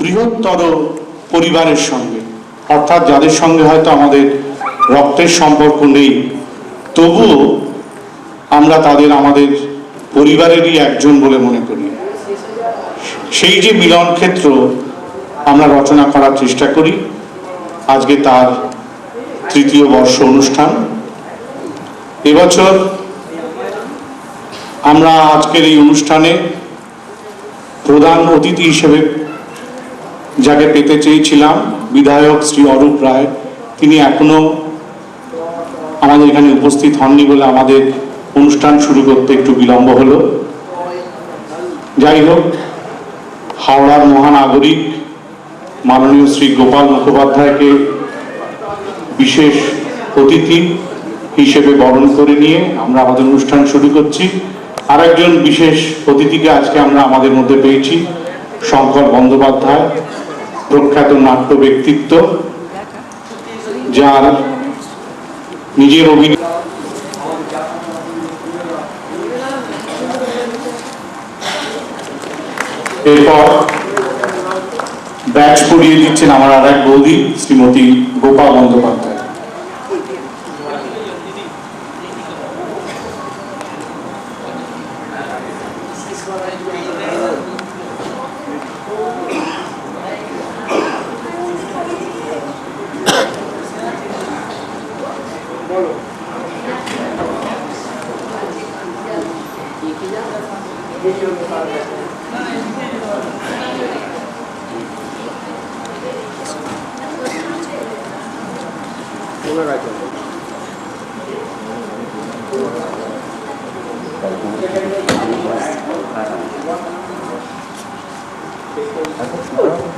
বৃহত্তর পরিবারের সঙ্গে, অর্থাৎ যাদের সঙ্গে হয়তো আমাদের রক্তের সম্পর্ক নেই, তবুও আমরা তাদের আমাদের পরিবারেরই একজন বলে মনে করি। সেই যে মিলন ক্ষেত্র আমরা রচনা করার চেষ্টা করি, আজকে তার তৃতীয় বর্ষ অনুষ্ঠান। এবছর আমরা আজকের এই অনুষ্ঠানে প্রধান অতিথি হিসেবে যাকে পেতে চেয়েছিলাম, বিধায়ক শ্রী অরূপ রায়, তিনি এখনো আমাদের এখানে উপস্থিত হননি বলে আমাদের অনুষ্ঠান শুরু করতে একটু বিলম্ব হলো। যাই হোক, হাওড়ার মহানাগরিক মাননীয় শ্রী গোপাল মুখোপাধ্যায়কে বিশেষ অতিথি হিসেবে বরণ করে নিয়ে আমরা আমাদের অনুষ্ঠান শুরু করছি। আরেকজন বিশেষ অতিথিকে আজকে আমরা আমাদের মধ্যে পেয়েছি, শঙ্কর বন্দ্যোপাধ্যায়, প্রখ্যাত নাট্য ব্যক্তিত্ব, যার নিজের অভিনয়। এরপর ব্যাচ পড়িয়ে দিচ্ছেন আমার আর এক বৌদি, শ্রীমতী গোপা বন্দ্যোপাধ্যায়।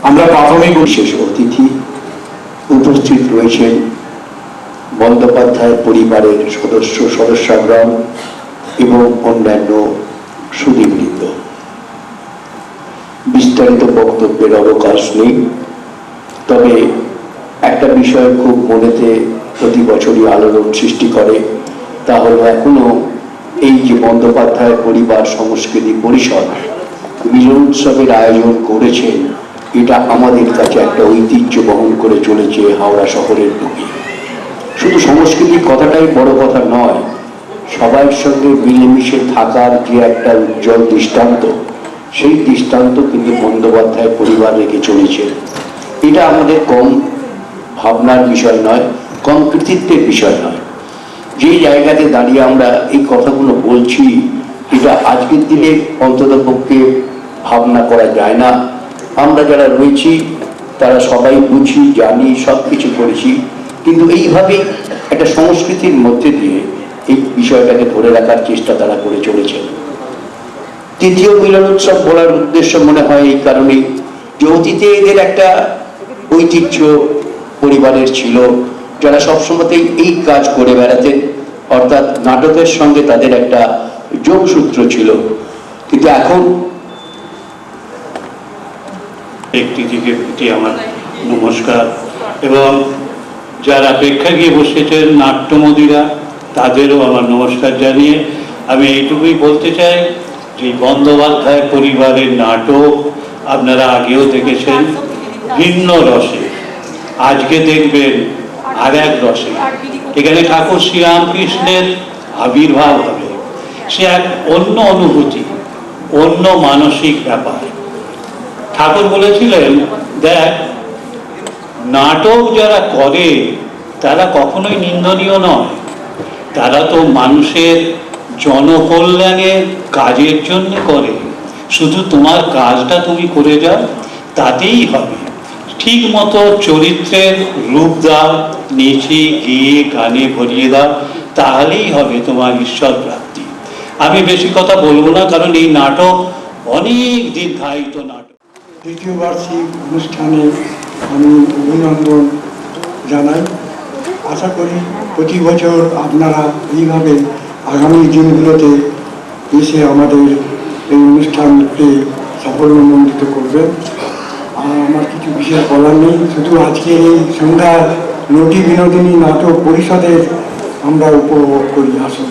আমরা প্রাথমিক বিশেষ অতিথি উপস্থিত রয়েছেন বন্দ্যোপাধ্যায় পরিবারের সদস্যগণ এবং অন্যান্য সুধীবৃন্দ। বিস্তারিত বক্তব্যের অবকাশ নেই, তবে একটা বিষয় খুব মনেতে প্রতি বছরই আলোড়ন সৃষ্টি করে, তা হলো এখনো এই যে বন্দ্যোপাধ্যায় পরিবার সংস্কৃতি পরিষদ মিলন উৎসবের আয়োজন করেছেন, এটা আমাদের কাছে একটা ঐতিহ্য বহন করে চলেছে হাওড়া শহরের বুকে। শুধু সংস্কৃতির কথাটাই বড় কথা নয়, সবার সঙ্গে মিলেমিশে থাকার যে একটা উজ্জ্বল দৃষ্টান্ত, সেই দৃষ্টান্ত কিন্তু বন্দ্যোপাধ্যায় পরিবার রেখে চলেছে। এটা আমাদের কম ভাবনার বিষয় নয়, কম কৃতিত্বের বিষয় নয়। যে জায়গাতে দাঁড়িয়ে আমরা এই কথাগুলো বলছি, এটা আজকের দিনে অন্তত পক্ষে ভাবনা করা যায় না। আমরা যারা রয়েছি তারা সবাই বুঝি, জানি, সব কিছু করেছি, কিন্তু এইভাবে একটা সংস্কৃতির মধ্যে দিয়ে এই বিষয়টাকে ধরে রাখার চেষ্টা তারা করে চলেছেন। তৃতীয় মিলন উৎসব বলার উদ্দেশ্য মনে হয় এই কারণে যে অতীতে এদের একটা ঐতিহ্য পরিবারের ছিল, যারা সবসময়তেই এই কাজ করে বেড়াতেন, অর্থাৎ নাটকের সঙ্গে তাদের একটা যোগসূত্র ছিল। কিন্তু এখন ব্যক্তিটিকে প্রতি আমার নমস্কার, এবং যারা প্রেক্ষাগৃহে বসেছেন নাট্যমোদীরা, তাদেরও আমার নমস্কার জানিয়ে আমি এইটুকুই বলতে চাই যে বন্দ্যোপাধ্যায় পরিবারের নাটক আপনারা আগেও দেখেছেন ভিন্ন রসে, আজকে দেখবেন আর এক রসে। এখানে ঠাকুর শ্রীরামকৃষ্ণের আবির্ভাব হবে, সে এক অন্য অনুভূতি, অন্য মানসিক ব্যাপার। ঠাকুর বলেছিলেন, দেখ, নাটক যারা করে তারা কখনোই নিন্দনীয় নয়, তারা তো মানুষের জনকল্যাণের কাজের জন্য করে, শুধু তোমার কাজটা তুমি করে যাও, তাতেই হবে। ঠিক মতো চরিত্রের রূপ দাও, নেচে গিয়ে গানে ভরিয়ে দাও, তাহলেই হবে তোমার ঈশ্বর প্রাপ্তি। আমি বেশি কথা বলবো না, কারণ এই নাটক অনেক দীর্ঘায়িত নাটক। দ্বিতীয় বার্ষিক অনুষ্ঠানে আমি অভিনন্দন জানাই। আশা করি প্রতি বছর আপনারা এইভাবে আগামী দিনগুলোতে এসে আমাদের এই অনুষ্ঠানকে সাফল্যমণ্ডিত করবেন। আর আমার কিছু বিশেষ বলার নেই, শুধু আজকে এই সন্ধ্যার নটি বিনোদিনী নাটক পরিষদের আমরা উপভোগ করি। আসুন।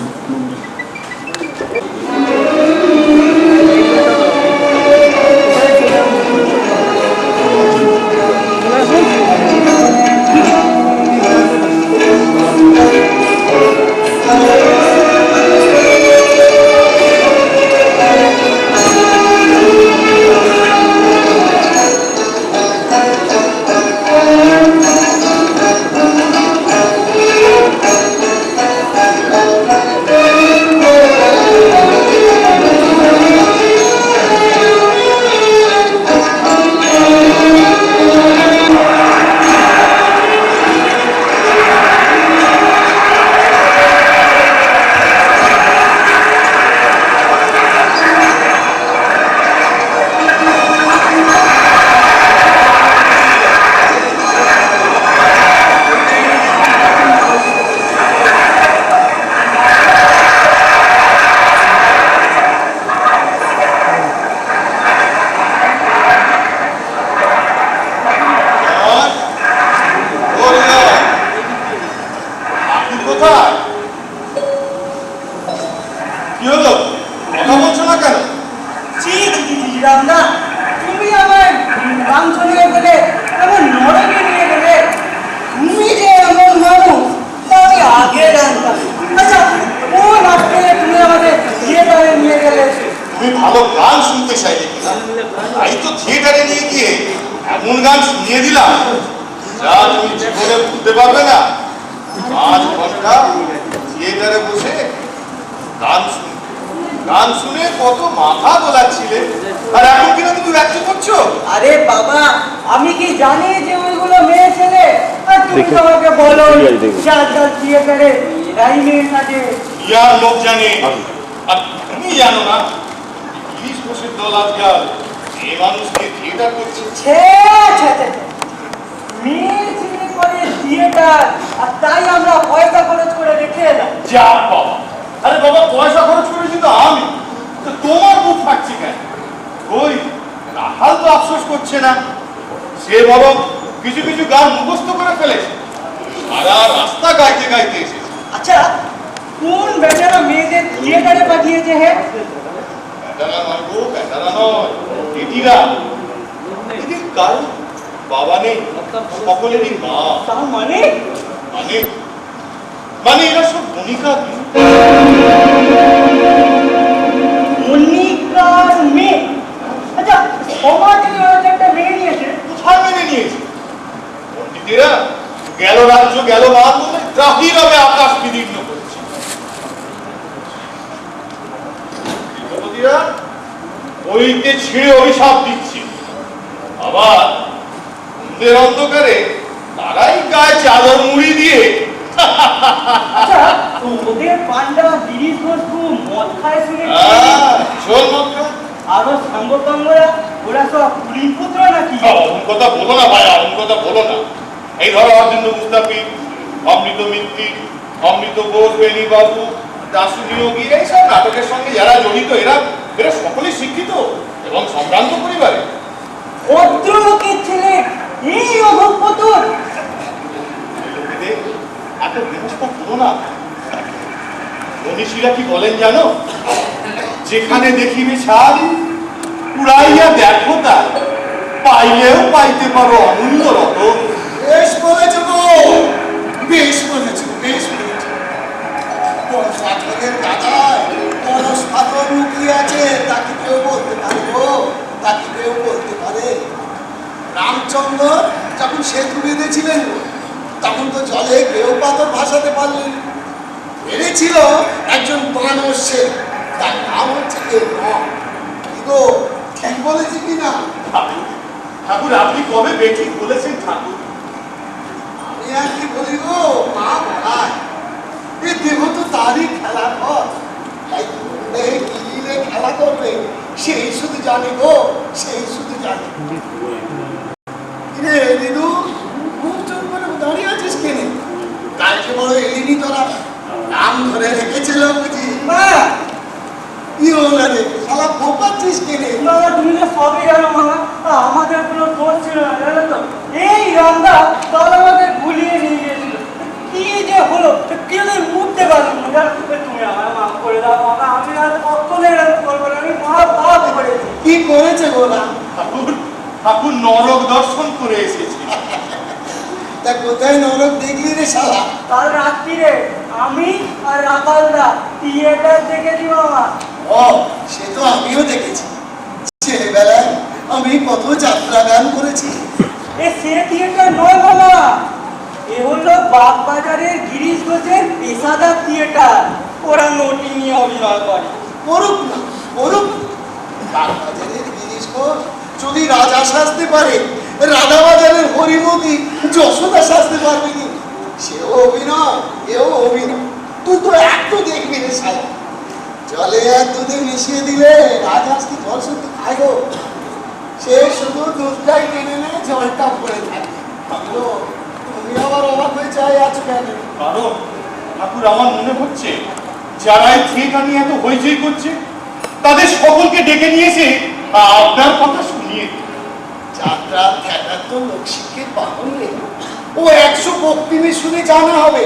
শুনিয়ে দিলাম যা তুমি জীবনে ভুলতে পারবে না। 5 ঘন্টা থিয়েটারে বসে গান শুনে কত মাথা দোলাচ্ছিলে, আর এখন কিনা তুমি ব্যক্ত করছো। আরে বাবা, আমি কি জানি যে ওইগুলো মেয়ে ছেলে? আর তুমি তো আমাকে বলো যার থিয়েটারে এরাই মেয়ে থাকে। ইয়ার লোক জানে, আর তুমি জানো না 30 বছর দল আজকাল যে মানুষকে থিয়েটার করছে। মেয়ে ছেলে করে থিয়েটার, আর তাই আমরা পয়সা খরচ করে দেখে এলাম। যা বাবা, আরে বাবা পয়সা খরচ করেছি তো আমি, তো তোমার বুক ফাটছে কেন? ওই রাখাল তো আফসোস করছে না, সে বরং কিছু কিছু গান মুখস্থ করে ফেলেছে, সারা রাস্তা গাইতে গাইতে এসেছে। আচ্ছা, কোন বেচারা মেয়েদের থিয়েটারে পাঠিয়েছে? হে বেটারা নয় গো, বেটারা নয়, দিদিরা। দিদির কারণ বাবা নেই, সকলেরই মা। তার মানে মানে মানে এরা সব ভূমিকা মনিকার মেয়ে। আচ্ছা, সমাজে একটা মেয়ে নিয়েছে, কোথায় মেনে নিয়েছে? পণ্ডিতেরা গেল রাজ্য গেল মান বলে ত্রাহিভাবে আকাশ বিদীর্ণ করছে। বইতে ছিঁড়ে অভিশাপ দিচ্ছে, আবার সন্ধ্যের অন্ধকারে তারাই গায়ে চাদর মুড়ি দিয়ে। আচ্ছা, ওদের পান্ডা গিরিশ বস্তু মদ খায় শুনে শোন মক্কা, আরো সাঙ্গপাঙ্গরা ওরা সব কুলিন পুত্র নাকি? অমন কথা বলো না ভাই, অমন কথা বলো না। এই ধরো অর্জুন মুস্তাফিজ, অমৃত মিত্তি, অমৃত ঘোষ, বেনি বাবু, দাসু নিয়োগী, এইসব নাটকের সঙ্গে যারা জড়িত এরা এরা সকলেই শিক্ষিত এবং সম্ভ্রান্ত পরিবারে। ভদ্রলোকের ছেলে এই অধঃপতন। লোকেদের এত ব্যবস্থা করো না। মনীষীরা কি বলেন জানো? যেখানে দেখিবে ছাদ, উড়াইয়া দেখো তার, পাইলেও পাইতে পারো অমূল্য রতন। বেশ বলেছ গো, বেশ বলেছ, বেশ বলেছ। কোন পাথরের গাদায় পরশ পাথর লুকিয়ে আছে তা কি কেউ বলতে পারে গো? তা কি কেউ বলতে পারে? রামচন্দ্র যখন সেতু বেঁধেছিলেন তখন তো জলে কেউ পাথর ভাসাতে পারলেন। বেড়েছিল একজন বানর, সে তার নাম হচ্ছে কি গো, ঠিক বলেছি কিনা? ঠাকুর আপনি কবে বেঠিক বলেছেন ঠাকুর? আমি আর কি বলি গো, মা বলায় এ দেহ তো তারই খেলার ঘর, তাই কিনে খেলা করবে সেই শুধু জানে গো, সেই শুধু জানে। কিরে দিদু, মুখ চোখ করে দাঁড়িয়ে আছিস কেনে? কালকে বড় এলিনি তোরা নাম ধরে রেখেছিল বুঝি? কি হলো রে, শালা ফোপাচ্ছিস কেনে? বাবা, তুমি তো সবই জানো মামা, আমাদের কোনো দোষ ছিল না, জানো তো? এই রামদা কাল আমাদের ভুলিয়ে নিয়ে গিয়েছিল। কি যে হলো, কেউ উঠতে পারলাম না। তুমি আমার মাফ করে দাও মামা, আমি আর কখনো এরকম করবো না, আমি মহা করেছি। কি করেছে বলা? ঠাকুর ঠাকুর নরক দর্শন করে এসেছে। তা কোথায় নরক দেখলি রে শালা? কাল রাত্রিরে আমি আর রাখালদা থিয়েটার দেখেছি মামা। ও, সে তো আমিও দেখেছি। ছেলেবেলায় আমি কত যাত্রা গান করেছি। এ সে থিয়েটার নয় মামা, এ হলো বাগবাজারের গিরিশ ঘোষের পেশাদার থিয়েটার। ওরা নটি নিয়ে অভিনয় করে। করুক না, করুক। বাগবাজারের গিরিশ ঘোষ যদি রাজা সাজতে পারে, রাধাবাজারের হরিমতি যশোদা সাজতে পারবে কি? সেও অভিনয়, এও অভিনয়। তুই তো একটু দেখবি রে শালা, জলে আর দুধে মিশিয়ে দিলে রাজহাঁস কি জল শুদ্ধ খায় গো? সে শুধু দুধটাই টেনে নেয়, জলটা পড়ে থাকে। তুমি আবার অবাক হয়ে চাই আছো কেন? কারণ ঠাকুর আমার মনে হচ্ছে যারা এই থিয়েটার নিয়ে এত হইচই করছে তাদের সকলকে ডেকে নিয়েছে আপনার কথা শুনিয়ে। যাত্রা থিয়েটার তো লোকশিক্ষের বাহন নেই। ও 100 বক্তৃতা শুনে জানা হবে,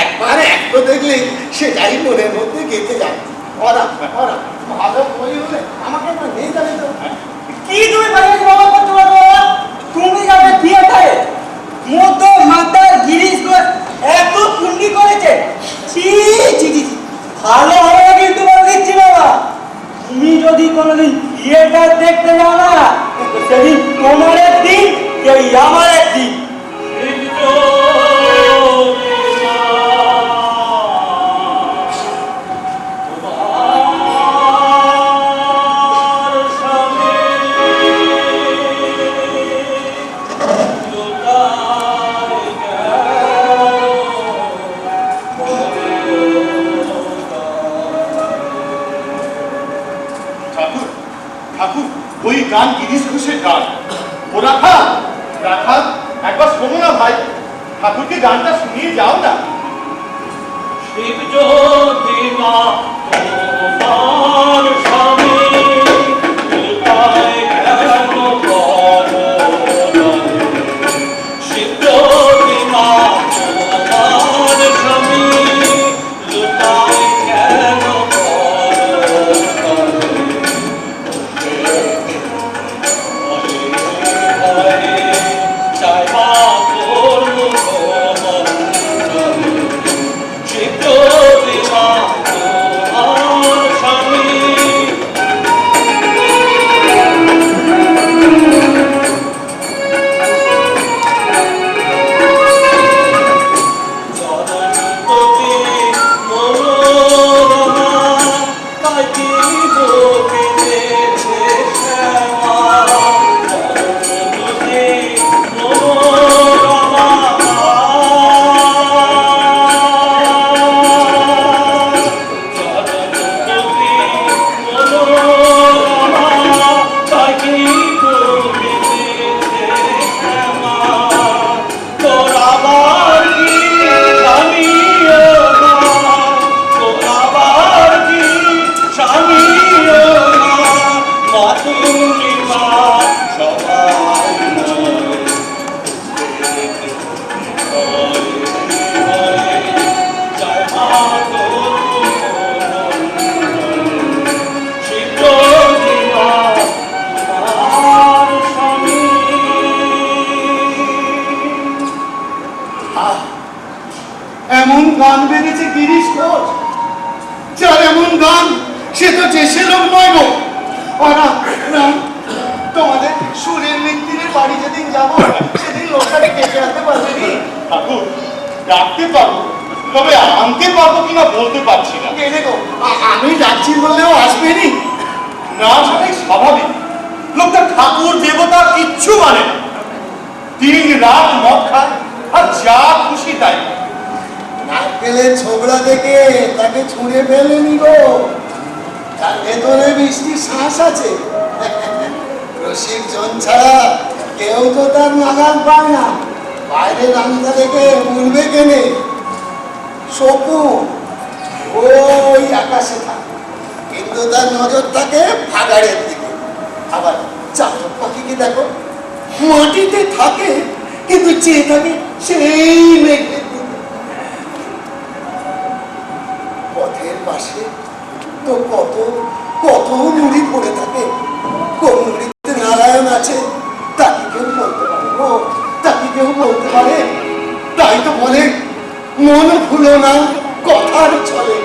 একবার একটু দেখলে সেটাই মনের মধ্যে গেঁথে যায়। ওরা ওরা ভালো বই হলে আমাকে একবার নিয়ে যাবে তো? কি তুমি বাজারে বাবা করতে পারবো? তুমি যাবে থিয়েটারে, মধ্য মাতার গিরিশ ঘোষ এত কুন্ডি করেছে। ছি ছি ছি, ভালো হবে না কিন্তু বলে দিচ্ছি বাবা। তুমি যদি কোনোদিন থিয়েটার দেখতে যাও না, সেদিন তোমার দিন এই আমার একদিন ঠাকুর ঠাকুর ওই গান গিরিশ ঘোষের গান ও রাখাল রাখাল একবার শোনো না ভাই ঠাকুরকে গানটা শুনিয়ে যাও না শিব জ্যোতি মা তোমার স্বামী লুটায় কেন করো শিব জ্যোতি মা তোমার স্বামী লুটায় কেন এমন গান বেরিয়েছে গিরিশ ঘোষ যার এমন গান সে তো দেশের লোক নয় গো তোমাদের সুরের মিত্তিরের বাড়ি যেদিন যাবো সেদিন লোকটাকে ডেকে আনতে পারবে নি ঠাকুর ডাকতে পারবো তবে আনতে পারবো কিনা বলতে পারছি না কে দেখো আমি ডাকছি বললেও আসবে নি না আসাটাই স্বাভাবিক লোকটা ঠাকুর দেবতা কিচ্ছু মানে না দিন রাত মদ খায় আর যা খুশি তাই নারকেলের ছোবড়া দেখে তাকে ছুঁড়ে ফেলেনি গো তার ভেতরে মিষ্টি শ্বাস আছে রসিক জন ছাড়া কেউ তো তার নাগাল পায় না বাইরে রান্না দেখে বলবে কেনে শকু ওই আকাশে থাকে কিন্তু তার নজর থাকে ভাগাড়ের দিকে আবার চাতক পাখিকে দেখো মাটিতে থাকে কিন্তু চেয়ে থাকে সেই মেঘের দিকে পথের পাশে তো কত কত নুড়ি পড়ে থাকে কোন নুড়িতে নারায়ণ আছে তাকে কেউ বলতে পারে ও তাকে কেউ বলতে পারে তাই তো বলে মন ভুলো না কথার চলে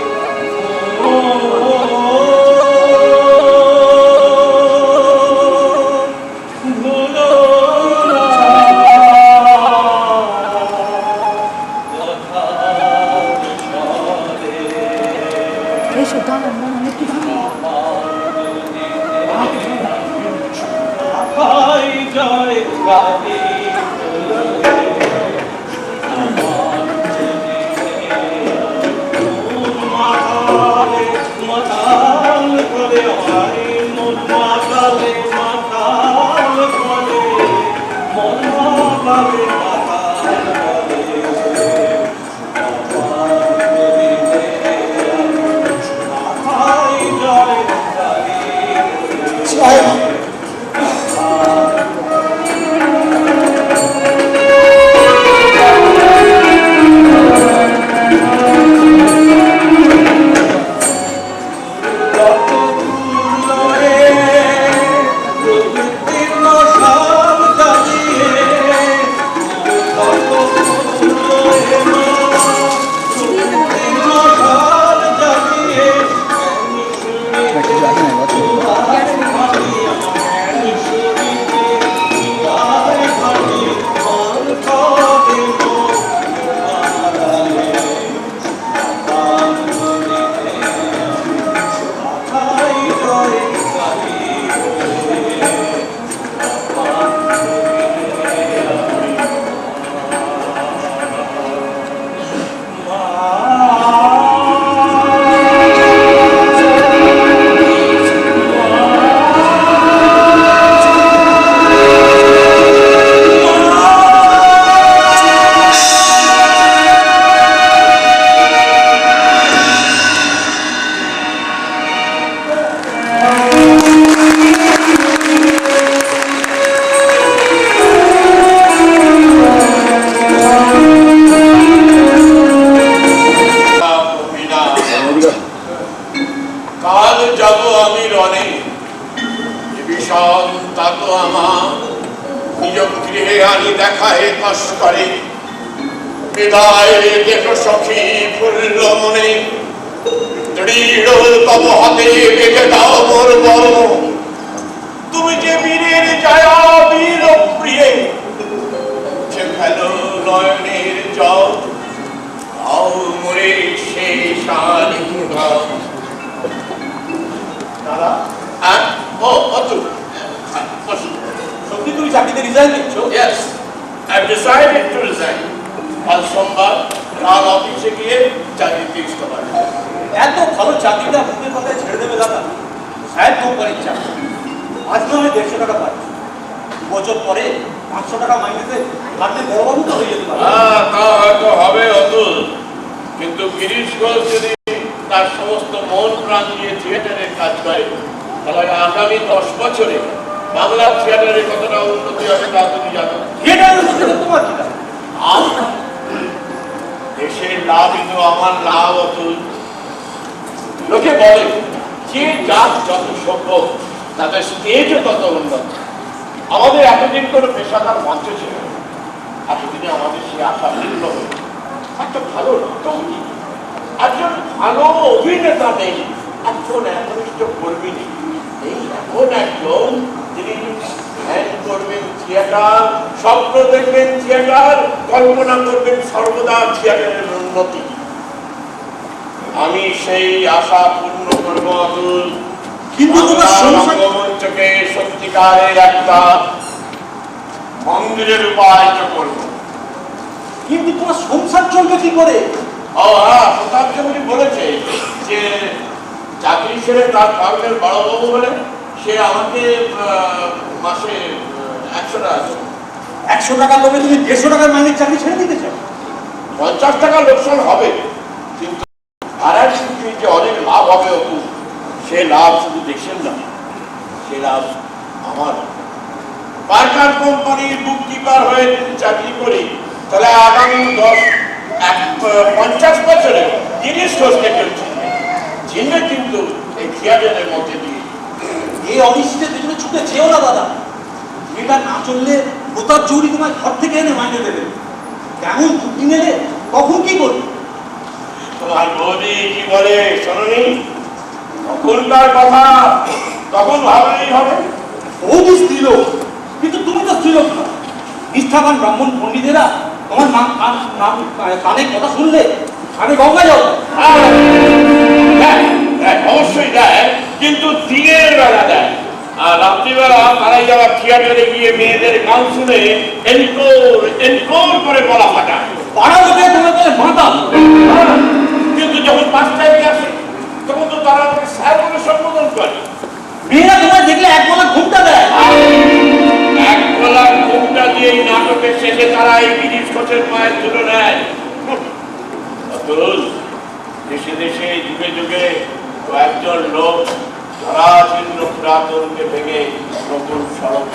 বিদায় কষ করে। বিদায় দেখো সখী ফুল্ল মনে, দৃঢ় তব হাতে বেঁধে দাও মোর বরণ। তুমি যে বীরের জয়া বীর প্রিয়ে, যে ফেলো নয়নের জল, আও মোরে শেষ আলিঙ্গন। দাদা, ও অতুল, সত্যি তুমি চাকরিতে রিজাইন দিচ্ছ? Yes, I've decided to resign. কাল সোমবার কাল অফিসে গিয়ে চাকরিতে ইস্তফা দেব। এত ভালো চাকরিটা মুখের কথায় ছেড়ে দেবে দাদা? সাহেব কোম্পানির চাকরি, আজ না হয় 150 টাকা পাচ্ছি, 2 বছর পরে 500 টাকা মাইনেতে আপনি বড়বাবু তো হয়ে যেতে পারেন। তা হয়তো হবে অতুল, কিন্তু গিরিশ ঘোষ যদি তার সমস্ত মন প্রাণ দিয়ে থিয়েটারের কাজ করে, তাহলে আগামী 10 বছরে বাংলা থিয়েটারের কতটা উন্নতি হবে তা তুমি জানো। থিয়েটারের মধ্যে তোমার কি লাভ? দেশের লাভই তো আমার লাভ অতুল। লোকে বলে যে জাত যত সভ্য তাদের স্টেজও তত উন্নত। আমাদের এতদিন কোনো পেশাদার মঞ্চ ছিল না। এতদিনে আমাদের সে আশা পূর্ণ হয়ে একটা ভালো নাটক, একজন ভালো অভিনেতা নেই, একজন একনিষ্ঠ কর্মী নেই। এই এখন একজন যিনি ধ্যান করবেন থিয়েটার, স্বপ্ন দেখবেন থিয়েটার, কল্পনা করবেন সর্বদা থিয়েটারের উন্নতি। আমি সেই আশা পূর্ণ করবো অতুল। কিন্তু তোমার সংসার রঙ্গমঞ্চকে সত্যিকারের একটা মন্দিরে রূপায়িত করবো। কিন্তু তোমার সংসার চলবে কি করে? ও হ্যাঁ, প্রতাপচন্দ্রী বলেছে যে চাকরি ছেড়ে তার কর্মের বড়বাবু বলে সে আমাকে মাসে 100 টাকা দেবে। 100 টাকা লোভে তুমি 150 টাকার মাইনের চাকরি ছেড়ে দিতে চাও? 50 টাকা লোকসান হবে, কিন্তু ভাড়ার শিল্পী যে অনেক লাভ হবে অপু, সে লাভ শুধু দেশের না, সে লাভ আমার। পার্কার কোম্পানির বুক কিপার হয়ে যদি চাকরি করি, তাহলে আগামী 50 বছরে গিরিশ ঘোষকে কেউ চিনবে, চিনবে কিন্তু এই থিয়েটারের মধ্যে দিয়ে। এই অনিশ্চিতের পেছনে ছুটে যেও না দাদা। এটা না চললে প্রতাপ চৌরি তোমার ঘর থেকে এনে মাইনে দেবে। কেমন ছুটি নেলে তখন কি করবে? তোমার বৌদি কি বলে শোনি? তখনকার কথা তখন ভাবলেই হবে। বৌদি স্ত্রীলোক, কিন্তু তুমি তো স্ত্রীলোক না। নিষ্ঠাবান ব্রাহ্মণ পণ্ডিতেরা তোমার কানে কথা শুনলে কানে গঙ্গা যাও। অবশ্যই দেয়, কিন্তু দিনের বেলা দেয়, আর রাত্রিবেলা তারাই যারা থিয়েটারে গিয়ে মেয়েদের গান শুনে এনকোর এনকোর করে গলা ফাটায়। পাড়া লোকে তোমার বলে মাতা, কিন্তু যখন 5টায় আসে তখন তো তারা আমাকে স্যার বলে সম্বোধন করে। মেয়েরা তোমার দেখলে এক বেলা ঘুমটা দেয়। এক বেলা ঘুমটা দিয়ে এই নাটকের শেষে তারা এই গিরিশ ঘোষের পায়ের ধুলো নেয়। অতুল, দেশে দেশে যুগে যুগে কয়েকজন লোক ধরাচিহ্ন পুরাতনকে ভেঙে নতুন সড়ক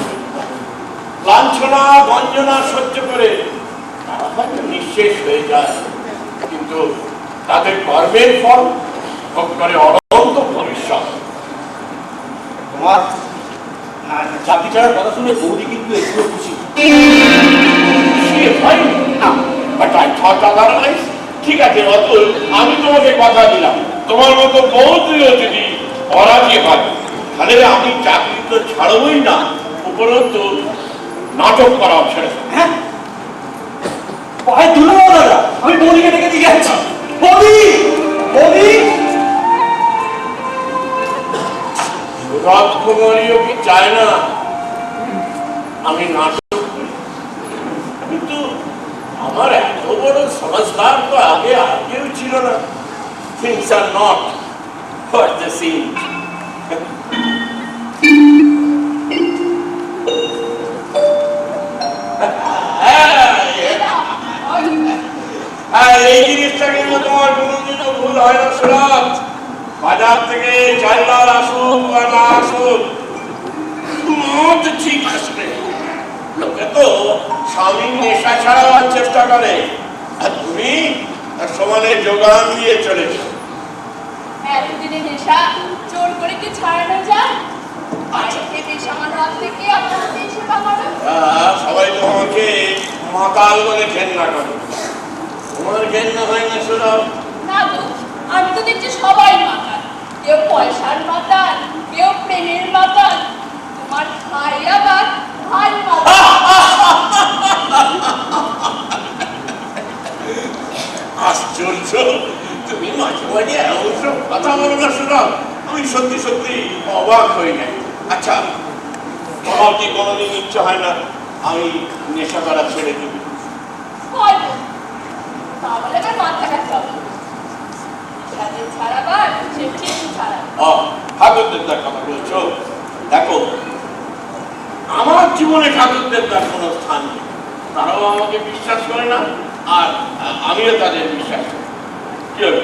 লাঞ্ছনা গঞ্জনা সহ্য করে তারা হয়তো নিঃশেষ হয়ে যায়, কিন্তু তাদের কর্মের ফল ভোগ করে অনন্ত ভবিষ্যৎ। তোমার চাকরি ছাড়ার কথা শুনে বৌদি কিন্তু একটু খুশি। সে হয় না, বাট আই থট আদারওয়াইজ। ঠিক আছে অতুল, আমি তোমাকে কথা দিলাম, তোমার মতো বৌদিও যদি অরাজি হয়, তাহলে আমি চাকরি তো ছাড়বই না, উপরন্তু নাটক করাও ছেড়ে দেব। হ্যাঁ, পায়ে তুলে দাও দাদা, আমি বৌদিকে ডেকে দিয়ে যাচ্ছি। বৌদি, বৌদি। রাজকুমারীও কি চায় না আমি নাটক করি? কিন্তু আমার এত বড় সমঝদার তো আগে আর কেউ ছিল না। Things are not what they seem. এই জিনিসটা কিন্তু তোমার কোনোদিনও ভুল হয় না সুরজ। বাজার থেকে চাইলার আসুক বা না আসুক, মদ ঠিক আসবে। লোকে তো স্বামীর নেশা ছাড়াবার চেষ্টা করে, আর তুমি তার সমানে যোগান দিয়ে চলেছো। এতদিনের নেশা জোর করে কি ছাড়ানো যায়? আজকে বেশ আমার হাত থেকে আপনার হাতে সেবা করো। সবাই তো আমাকে মাতাল বলে ঘেন্না করে। তোমার ঘেন্না হয় না সুরভ? না গো, আমি তো দেখছি সবাই মাতাল। কেউ পয়সার মাতাল, কেউ প্রেমের মাতাল, তোমার ভাই আবার ভাই মাতাল। আশ্চর্য, তুমি মাঝে মাঝে এমন সব কথা বলো না সুরভ, আমি সত্যি সত্যি অবাক হয়ে যাই। আচ্ছা, তোমার কি কোনোদিন ইচ্ছে হয় না আমি নেশা করা ছেড়ে দিবি? হয় গো, তাহলে আমার মাথা ব্যথা হবে। যাদের ছাড়াবার সে ঠিক ছাড়া। ঠাকুর দেবতার কথা বলছো? দেখো, আমার জীবনে ঠাকুর দেবতার কোনো স্থান নেই। তারাও আমাকে বিশ্বাস করে না, আর আমিও তাদের বিশ্বাস করি। কি হলো?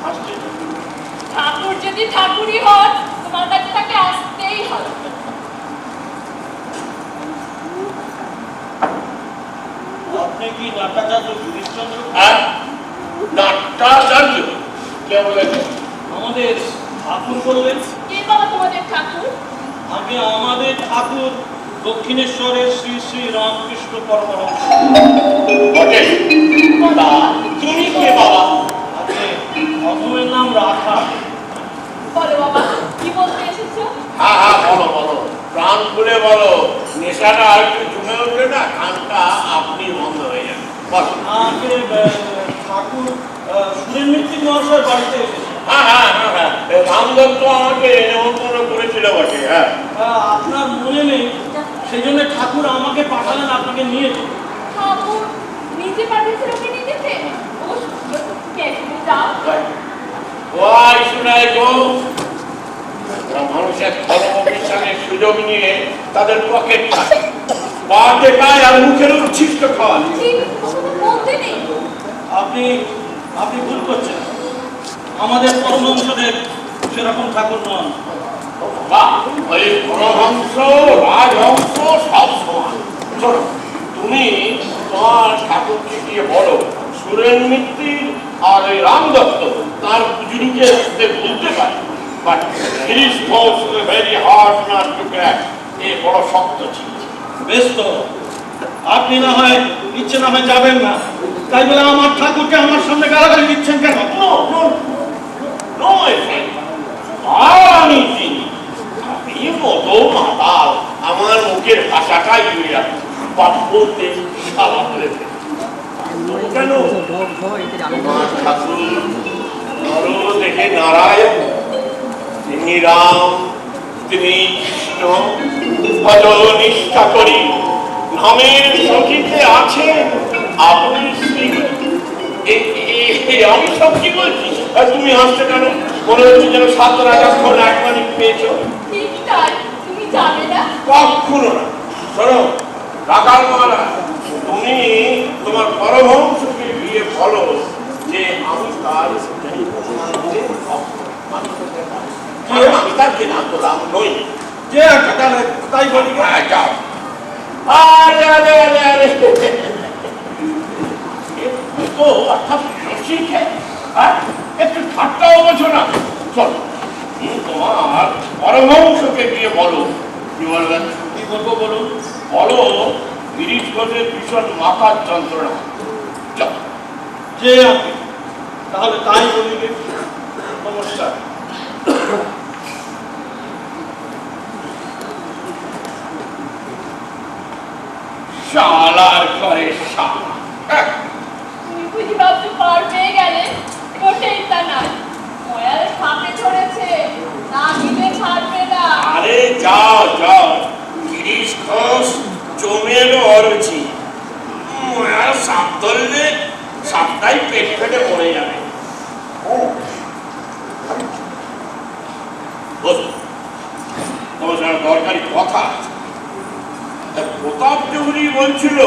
হাসছি তো? ঠাকুর যদি ঠাকুরই হন, তোমার কাছে তাকে আসতেই হবে। আপনি কি নাট্যাচার্য গিরিশচন্দ্র? হ্যাঁ, নাট্যাচার্য কে বলেছে? আমাদের ঠাকুর বললেন। কে বাবা তোমাদের ঠাকুর? আগে আমাদের ঠাকুর দক্ষিণেশ্বরের শ্রী শ্রী রামকৃষ্ণ পরমহংস। বটে? তা তুমি কে বাবা? আগে অধমের নাম রাখা। বলো বাবা, কি বলতে এসেছো? হ্যাঁ হ্যাঁ, বলো বলো, প্রাণ খুলে বলো। নেশাটা আর একটু জমে উঠলে না কানটা আপনি বন্ধ হয়ে যাবে। বলো। আগে ঠাকুর সুরেন মিত্তির মহাশয় বাড়িতে এসেছে। হ্যাঁ হ্যাঁ হ্যাঁ হ্যাঁ, রামদত্ত আমাকে নেমন্তন্ন করেছিল বটে। হ্যাঁ, আপনার মনে নেই, সেই জন্য ঠাকুর আমাকে পাঠালেন আপনাকে নিয়ে যেতে। ঠাকুর নিজে পাঠিয়েছিল ওকে নিয়ে যেতে? ও কেমন যাও? ওই শোনায় গো, মানুষের ধর্মবিশ্বাসের সুযোগ নিয়ে তাদের পকেট থাকে, পাতে পায় আর মুখের উচ্ছিষ্ট খাওয়া। ঠিক কোনো বলতে নেই। আপনি আপনি ভুল করছেন। আমাদের পরমহংসদেব সেরকম ঠাকুর নন। বাহ, ওই পরমহংস রাজহংস সব সমান। শোনো, তুমি তোমার ঠাকুরকে গিয়ে বলো সুরেন মিত্তির আর ওই রামদত্ত তার পুজুরিকে বলতে পারে, but his thoughts were very hard not to crack. এ বড় শক্ত ছিল। বেশ তো, আপনি না হয় ইচ্ছে না হয় যাবেন না, তাই বলে আমার ঠাকুরকে আমার সামনে গালাগালি দিচ্ছেন কেন? নো নো নো, আমি চিনি আপনি কত মাতাল। আমার মুখের ভাষাটাই বাপ বলতে সালা বলে কেন? তোমার ঠাকুর বড় দেখে নারায়ণ, তিনি রাম, তিনি কৃষ্ণ, ভজন নিষ্ঠা করি নামের সঙ্গীতে আছেন আপনি শ্রী। আমি সব কি বলছি? আর তুমি হাসতে কেন? মনে হচ্ছে যেন 7 রাজাক্ষণ এক মানিক পেয়েছো। ঠিক তাই, তুমি যাবে না? কখনো না। শোনো রাখাল মহারাজ, তুমি তোমার পরমহংসকে গিয়ে বলো যে আমি তার আমি তার কেনা গোলাম নই। যে তাই বলি। হ্যাঁ, যাও। আরে আরে আরে আরে, তো অর্থাৎ রসিকে, হ্যাঁ, একটু ঠাট্টাও বোঝো না। চল, তোমার পরমহংসকে গিয়ে বলো। কি বলবেন? কি বলবো বলুন? বলো গিরিশ ঘোষের ভীষণ মাথার যন্ত্রণা। চল। যে আপনি তাহলে তাই বলিবে। নমস্কার। শালার ঘরে শালা। তুমি বুঝি ভাবছো পার পেয়ে গেলে? মোটেই তা নয়। ময়াল ফাঁকে ধরেছে, না দিলে ছাড়বে না। আরে যাও যাও, গিরিশ ঘোষ জমের অরুচি। আর সাপ ধরলে সাপটাই পেট ফেটে মরে যাবে। তোমার সঙ্গে দরকারি কথা আছে। প্রতাপ চৌধুরী বলছিল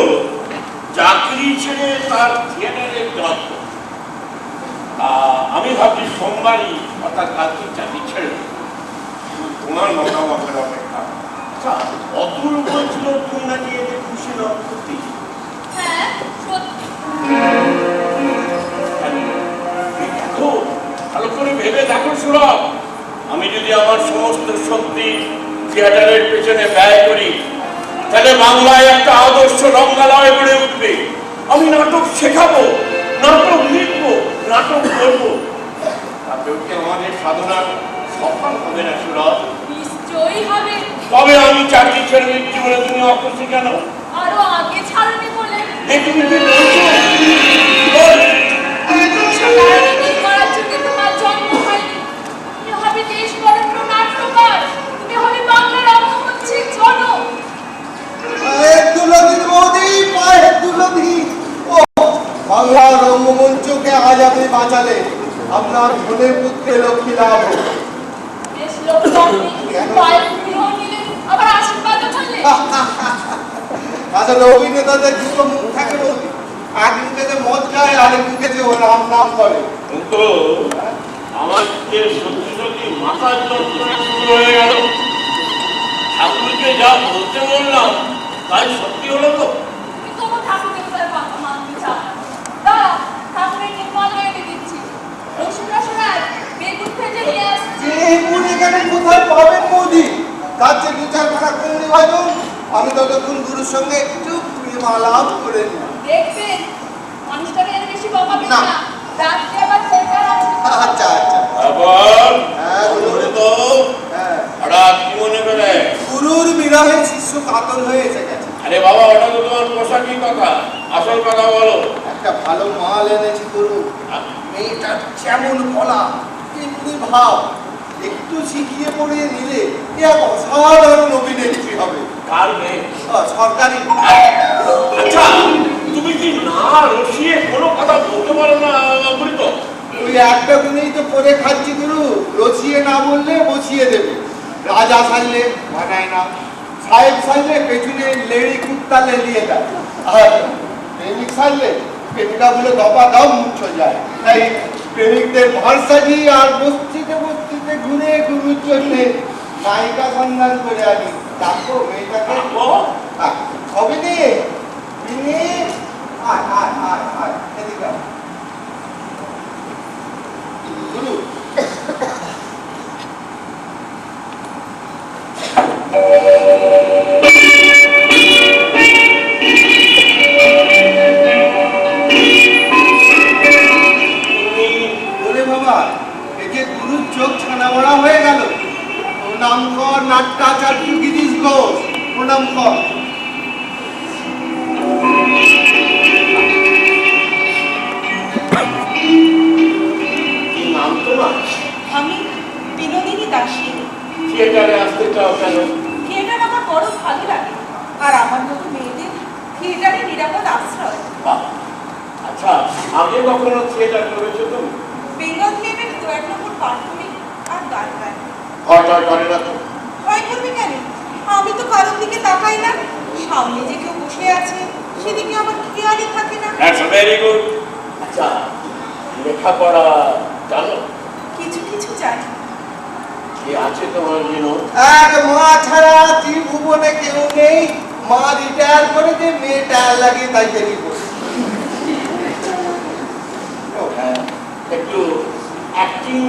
চাকরি ছেড়ে তার থিয়েটারের দত্ত। আমি ভাবছি সোমবারই অর্থাৎ কালকে চাকরি ছেড়ে দেব। তোমার মতামতের অপেক্ষা। আচ্ছা, অতুল বলছিল তুমি নাকি এতে খুশি নও। সত্যি? হ্যাঁ, সত্যি। দেখো, ভালো করে ভেবে দেখো সুরভ, আমি যদি আমার সমস্ত শক্তি থিয়েটারের পেছনে ব্যয় করি তাহলে বাংলায় একটা আদর্শ রঙ্গালয় গড়ে উঠবে। আমি নাটক শেখাবো, নাটক লিখবো, নাটক করবো। তাতেও কি আমাদের সাধনার সফল হবে না সুরজ? নিশ্চয়ই হবে। তবে আমি চাকরি ছেড়ে দিচ্ছি বলে তুমি অখুশি কেন? আরো আগে ছাড়নি বলে। এ তুমি কি বলছো? রাজনীতি করার জন্য তোমার জন্ম হয়নি। তুমি হবে দেশ বরেণ্য নাট্যকার, তুমি হবে বাংলার রঙ্গমঞ্চের জনক। পায়ের দুলদি মোদি, পায়ের দুলদি। ও বাংলার রঙ্গমঞ্চকে আজ আপনি বাঁচালে, আপনার ধনে পুত্রে লক্ষ্মী লাভ হোক। বেশ লোক পায়ের গ্রহণ নিলে আবার আশীর্বাদও করলে। আসলে অভিনেতাদের দুটো মুখ থাকে বলি, এক মুখেতে মদ খায়, আরেক মুখেতে ও রাম নাম করে। কিন্তু আমার যে সত্যি সত্যি মাথার যন্ত্রণা শুরু হয়ে গেল। ঠাকুরকে যা বলতে বললাম তাই সত্যি হলো তো? তুমি তবু ঠাকুরের উপরে কথা মানতে চাও না। দাঁড়াও, ঠাকুরের নির্মল হয়ে দিচ্ছি। রসুন বেগুন ভেজে নিয়ে আসছি। এই মুড়ি এখানে কোথায় পাবেন মোদি? তার চেয়ে দু চার খানা কুমড়ি ভাজুন, আমি ততক্ষণ গুরুর সঙ্গে একটু প্রেম আলাপ করে নিই। দেখবেন মানুষটাকে এর বেশি বকাবেন না। না। রাত্রে আবার চেকার আছে। আচ্ছা আচ্ছা। আবার হ্যাঁ, বলুন। বলে তো হ্যাঁ, হঠাৎ কি মনে করে? গুরুর বিরহে শিষ্য কাতর হয়ে এসে গেছে। আরে বাবা, ওটা তো তোমার পোশাকি কথা, আসল কথা বলো। একটা ভালো মাল এনেছি গুরু। মেয়েটার যেমন বলা তেমনি ভাব, একটু শিখিয়ে পড়িয়ে নিলে এ এক অসাধারণ অভিনেত্রী হবে। কার মেয়ে? সরকারি। আচ্ছা, তুমি কি না রসিয়ে কোনো কথা বলতে পারো না অমৃত? ওই একটা গুণেই তো করে খাচ্ছি গুরু, রসিয়ে না বললে বসিয়ে দেবে। রাজা সাজলে বানায় না, সাহেব সাজলে পেছনে লেড়ি কুত্তা লেলিয়ে দেয়, আর প্রেমিক সাজলে প্রেমিকা বলে দপা দাম মুচ্ছ যায়। তাই প্রেমিকদের ভার সাজিয়ে আর বস্তিতে বস্তিতে ঘুরে গুরুর জন্য নায়িকা সন্ধান করে আনি। দেখো মেয়েটাকে হবে নি আয় আয় আয় আয় এদিকে আয়। গুরু ওরে বাবা, এই যে গুরুর চোখ ছানাবড়া হয়ে গেল। প্রণাম কর নাট্যাচার্য গিরিশ ঘোষ, প্রণাম কর। কি নাম তোমার? আমি বিনোদিনী দাসী। থিয়েটারে আসতে চাও কেন? থিয়েটার আমার বড় ভালো লাগে, আর আমার মতো মেয়েদের থিয়েটারে নিরাপদ আশ্রয়। বাহ, আচ্ছা, আগে কখনো থিয়েটার করেছো তুমি? বেঙ্গল থিয়েটারে দু এক নম্বর পাঠ করি আর গান গাই। ভয় টয় করে না তো? ভয় করবে কেন? আমি তো কারোর দিকে তাকাই না। সামনে যে কেউ বসে আছে সেদিকে আমার খেয়ালই থাকে না। That's very good. আচ্ছা, লেখাপড়া জানো? কিছু কিছু জানি। কি আছে তোমার জীবন? এক মা ছাড়া ত্রিভুবনে কেউ নেই। মা রিটায়ার করেছে, মেয়ে টায়ার লাগিয়ে তাই দেরি করে। একটু অ্যাক্টিং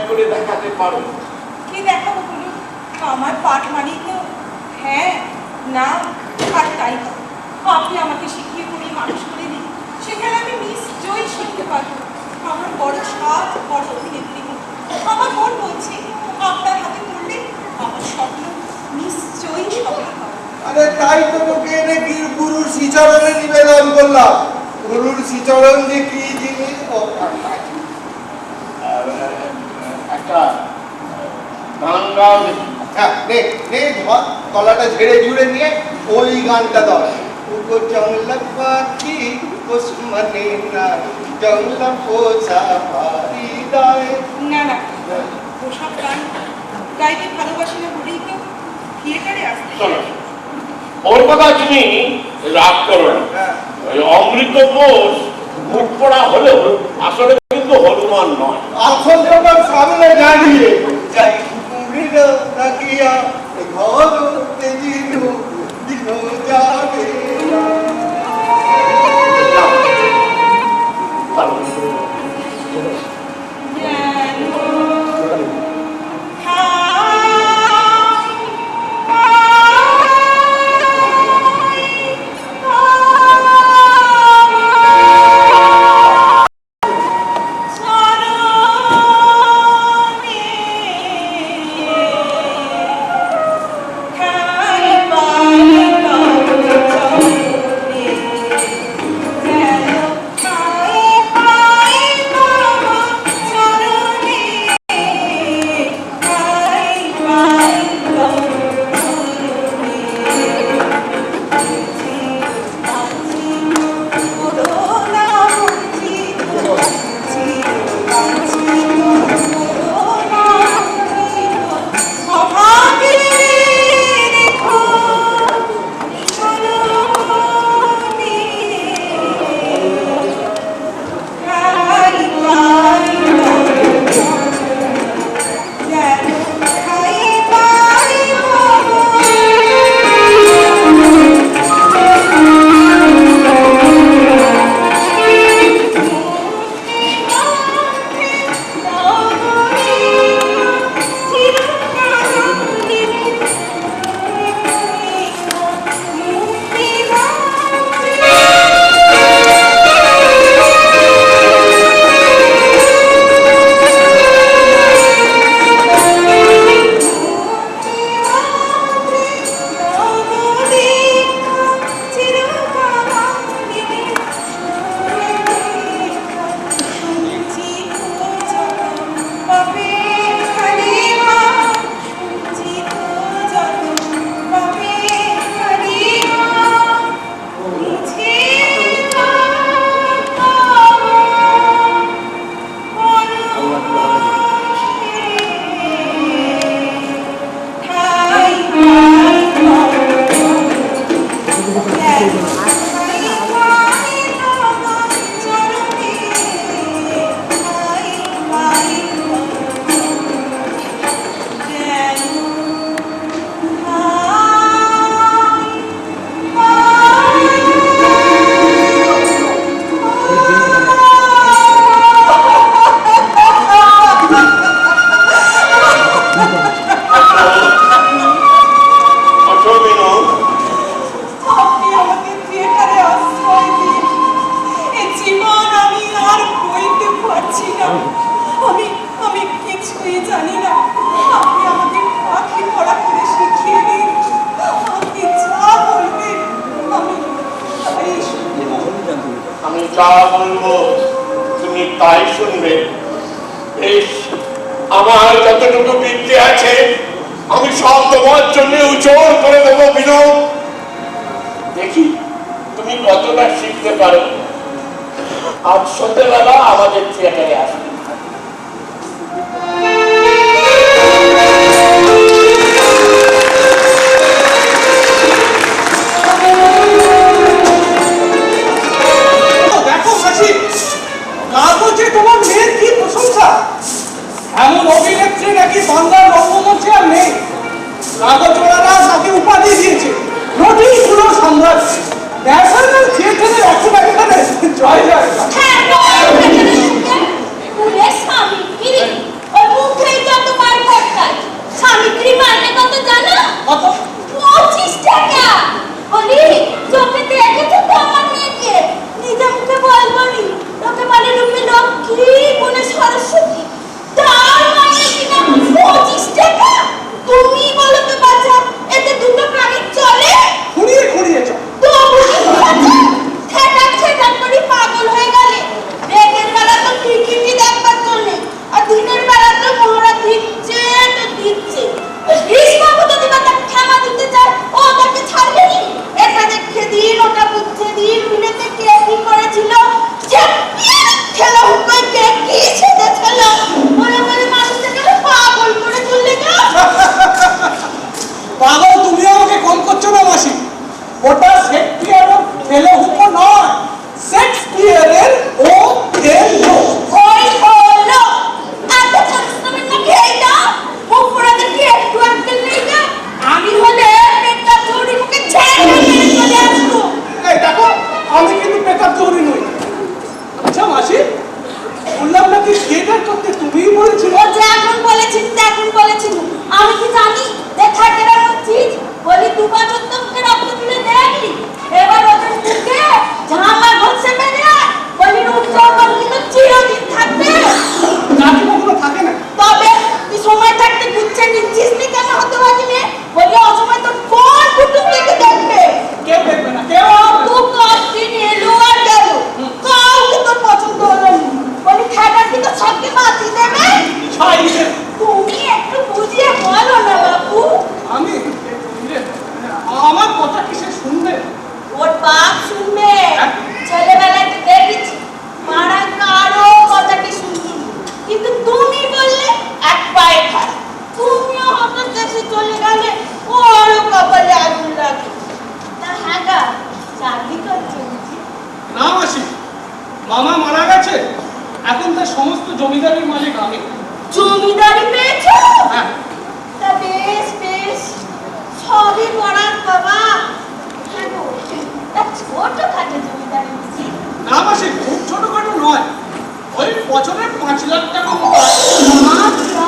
করে দেখাতে পারো? কি দেখাবো বলুন? আমার পাঠ মানেই তো হ্যাঁ না আর তাই হবে। আপনি আমাকে শিখিয়ে পড়িয়ে মানুষ করে দিন, সেখানে আমি নিশ্চয়ই শিখতে পারবো। আমার বড় সাত বড় অভিনেত্রী। আমার মন বলছে আপনার হাতে পড়লে আমার স্বপ্ন নিশ্চয়ই সফল হবে। আরে তাই তো তোকে এনে গুরুর শ্রীচরণে নিবেদন করলাম। গুরুর শ্রীচরণ যে কি জিনিস। একটা গান গাও দেখি। হ্যাঁ, নে নে ধর, গলাটা ঝেড়ে ঝুড়ে নিয়ে ওই গানটা দাও। উগো জংলা পাখি কুসুমনে না, জংলা পোছা পারি দায়। না না, ওসব গান গাইতে ভালোবাসি না বলেই তো থিয়েটারে আসতে। শোনো, ওর কথা তুমি রাগ করো না। হ্যাঁ, ওই অমৃত বোস মুখ পড়া হলেও আসলে কিন্তু হনুমান নয়। আসল তোমার সামনে দাঁড়িয়ে যাই কুমির তাকিয়া ঘর তেজিনু দিন যাবে। সত্যি জানি না, আপনি আমাদের পাখি পড়া করে শিখিয়ে দিন। আপনি যা বলবেন আমি তাই শুনবো। আমি যা বলবো তুমি তাই শুনবে। বেশ, আমার যতটুকু বিদ্যে আছে আমি সব তোমার জন্য উজ্জ্বল করে দেবো বিনোদ। দেখি তুমি কতটা শিখতে পারো। আজ সন্ধ্যেবেলা আমাদের থিয়েটারে আসবে। দেখো হাসি, কাগজে তোমার মেয়ের কি প্রশংসা। এমন অভিনেত্রী নাকি বাংলার রঙ্গমঞ্চে আর নেই। কাগজওয়ালারা তাকে উপাধি দিয়েছে নদীগুলো সম্রাট। ন্যাশনাল থিয়েটারের এখন এখানে জয় জয়। হ্যাঁ, ফুলের সামগ্রী ওই মুখেই যতবার পড়তাম। সামগ্রী মানে কত জানো? কত? 25 টাকা। বলি চোখে দেখেছো তো আমার মেয়েকে? নিজে মুখে বলবো নি, তোকে বলে রূপে লক্ষ্মী গুণে সরস্বতী, তার মানে কিনা 25 টাকা। তুমি বলো তো বাচ্চা, এতে দুটো প্রাণী চলে? খুঁড়িয়ে খুঁড়িয়ে চল। তবু কি বাচ্চা ছেটাক করে পাগল হয়ে গেলে। বেগের বেলা তো টিকিটই দেখবার জন্যে, আর দিনের বেলা তো মহারা দিচ্ছে তো দিচ্ছে। গ্রীষ্মবাবু যদি বা তাকে ক্ষমা দিতে চায়, ও তাকে ছাড়বে নি। এটা দেখে দিন, ওটা বুঝতে দিন, মিলেতে কে কি করেছিল, খেলা হুকায় কে কি ছেড়েছিল, বলে বলে মানুষটাকে পাগল করে তুললে না। পাগল তুমি আমাকে কম করছো না মাসি। ওটা শেক্সপিয়ারের ফেলে হুকো নয়, শেক্সপিয়ারের ও এলো। ওই হলো আচ্ছা সরস্বতী না খেইটা মুখ পড়াতে কি একটু আক্কেল নেই না? আমি হলে পেটটা ধরে মুখে ছেড়ে মেরে চলে আসবো। এই দেখো, আমি কিন্তু বেকার দৌড়ি নই। আচ্ছা মাসি, বললাম নাকি থিয়েটার করতে তুমিই বলেছিলে। ও যে এখন বলেছিল তখন বলেছিল, আমি কি জানি দেখা কেরানো চিজ। বলি 2 বছর তো মুখে রক্ত তুলে দেয়নি, এবার ওদের মুখে ঝামা ঘষে মেরে বলি রূপ যৌবন কিন্তু চিরদিন থাকবে। নাকি কখনো থাকে না। তবে তুই সময় থাকতে গুচ্ছে নিচ্ছিস নি কেন হতে পারি মেয়ে? বলি অসময় তোর কোন কুটুম থেকে দেখবে? কেউ দেখবে না, কেউ তুই কতদিন এলো আর গেল, কাউকে তোর পছন্দ হলো না। বলি খাবার কি তোর সবকে বাঁচিয়ে দেবে? ছাইছে। তুমি একটু বুঝিয়ে বলো না বাবু। আমি আমার কথা কিসে শুনবে? ওর বাপ শুনবে। ছেলেবেলায় তো দেখেছি মারা কারো কথা কি শুনছি, কিন্তু তুমি বললে এক পায়ে খায়। তুমিও হঠাৎ দেশে চলে গেলে ওরও কপালে আগুন লাগে। তা হ্যাঁ গা, চাকরি করছো বুঝি? না মাসি, মামা মারা গেছে, এখন তার সমস্ত জমিদারির মালিক আমি। জমিদারি পেয়েছো? হ্যাঁ। তা বেশ বেশ, সবই পড়ার বাবা। হ্যাঁ গো, তা ছোটখাটো জমিদারি বুঝি? না মাসি, খুব ছোটখাটো নয়, ওই বছরে 5 লাখ টাকা মতো আয়। আচ্ছা,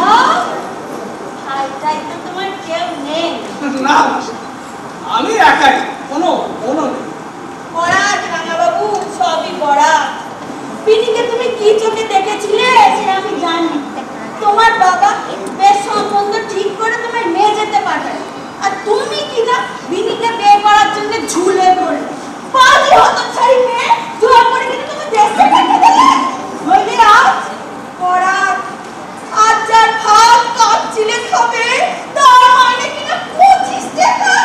ভাইটাই তো তোমার কেউ নেই। না মাসি, আমি একাই, কোনো নেই। পড়াক রাঙাবাবু, সবই পড়াক। পিনিকে তুমি কি চোখে দেখেছিলে সে আমি জানি। তোমার বাবা বেশ সম্বন্ধ ঠিক করে তোমায় নিয়ে যেতে পাঠায়, আর তুমি কি না বিনিকে বিয়ে করার জন্য ঝুলে পড়লে। পাজি হতো ছাড়ি মেয়ে, জোর করে কিন্তু তুমি দেশে পাঠিয়ে দিলে। বলি আজ পড়াক, আজ যার ভাত কাঁপছিলে খাবে, তার মানে কিনা 25 টাকা।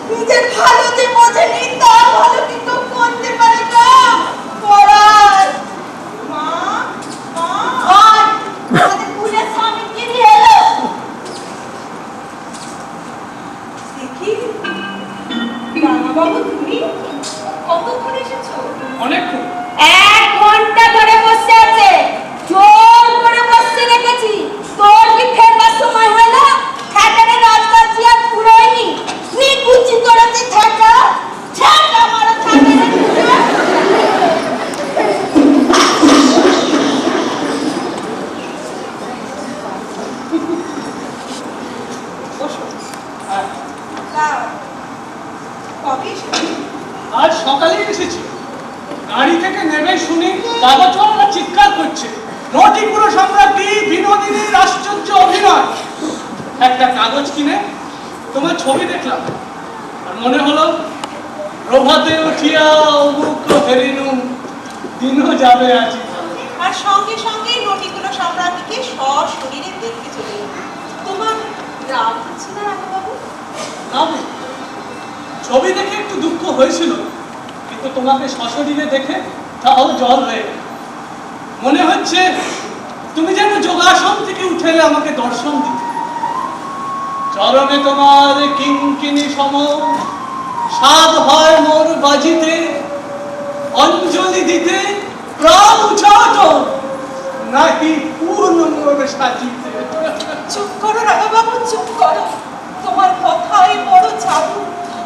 নিজের ভালো যে বোঝেনি তার ভালো কি তো করতে পারে না। পড়াক মা, মা আর আমাদের ফুলের স্বামী কি নিয়ে এলো দেখি। রাঙাবাবু তুমি কতক্ষণ এসেছো? অনেকক্ষণ। 1 ঘন্টা ধরে বসে আছে, জোর করে বসে রেখেছি। তোর কি ফেরবার সময় হলো? খাটারে রাস্তা আর পুরোয়নি, নিকুচি করেছে ছাটা ছাটা মারা ছাটা। কবে এসেছো? আজ সকালে এসেছি। গাড়ি থেকে নেমে শুনি কাগজওয়ালারা চিৎকার করছে, নটিপুর সম্রাজ্ঞী বিনোদিনীর আশ্চর্য অভিনয়। একটা কাগজ কিনে তোমার ছবি দেখলাম, আর মনে হলো প্রভাতে উঠিয়া অমুক হেরিনু দিনও যাবে আজি। আর সঙ্গে সঙ্গে নটিগুলো সম্রাজ্ঞীকে সশরীরে দেখতে চলে এলো। তোমার রাগ হচ্ছে না রাঘবাবু? না, ছবি দেখে একটু দুঃখ হয়েছিল, কিন্তু তোমাকে সশরীরে দেখে তাও জল হয়ে গেল। মনে হচ্ছে তুমি যেন যোগাসন থেকে উঠে এলে আমাকে দর্শন দিতে। চরণে তোমার কিঙ্কিনি সম সাধ হয় মোর বাজিতে, অঞ্জলি দিতে প্রাণ উচ্ছ্বাস নাকি পূর্ণ মোর সাজিতে। চুপ করো রাঘবাবু, চুপ করো। তোমার কথায় বড় চাবু,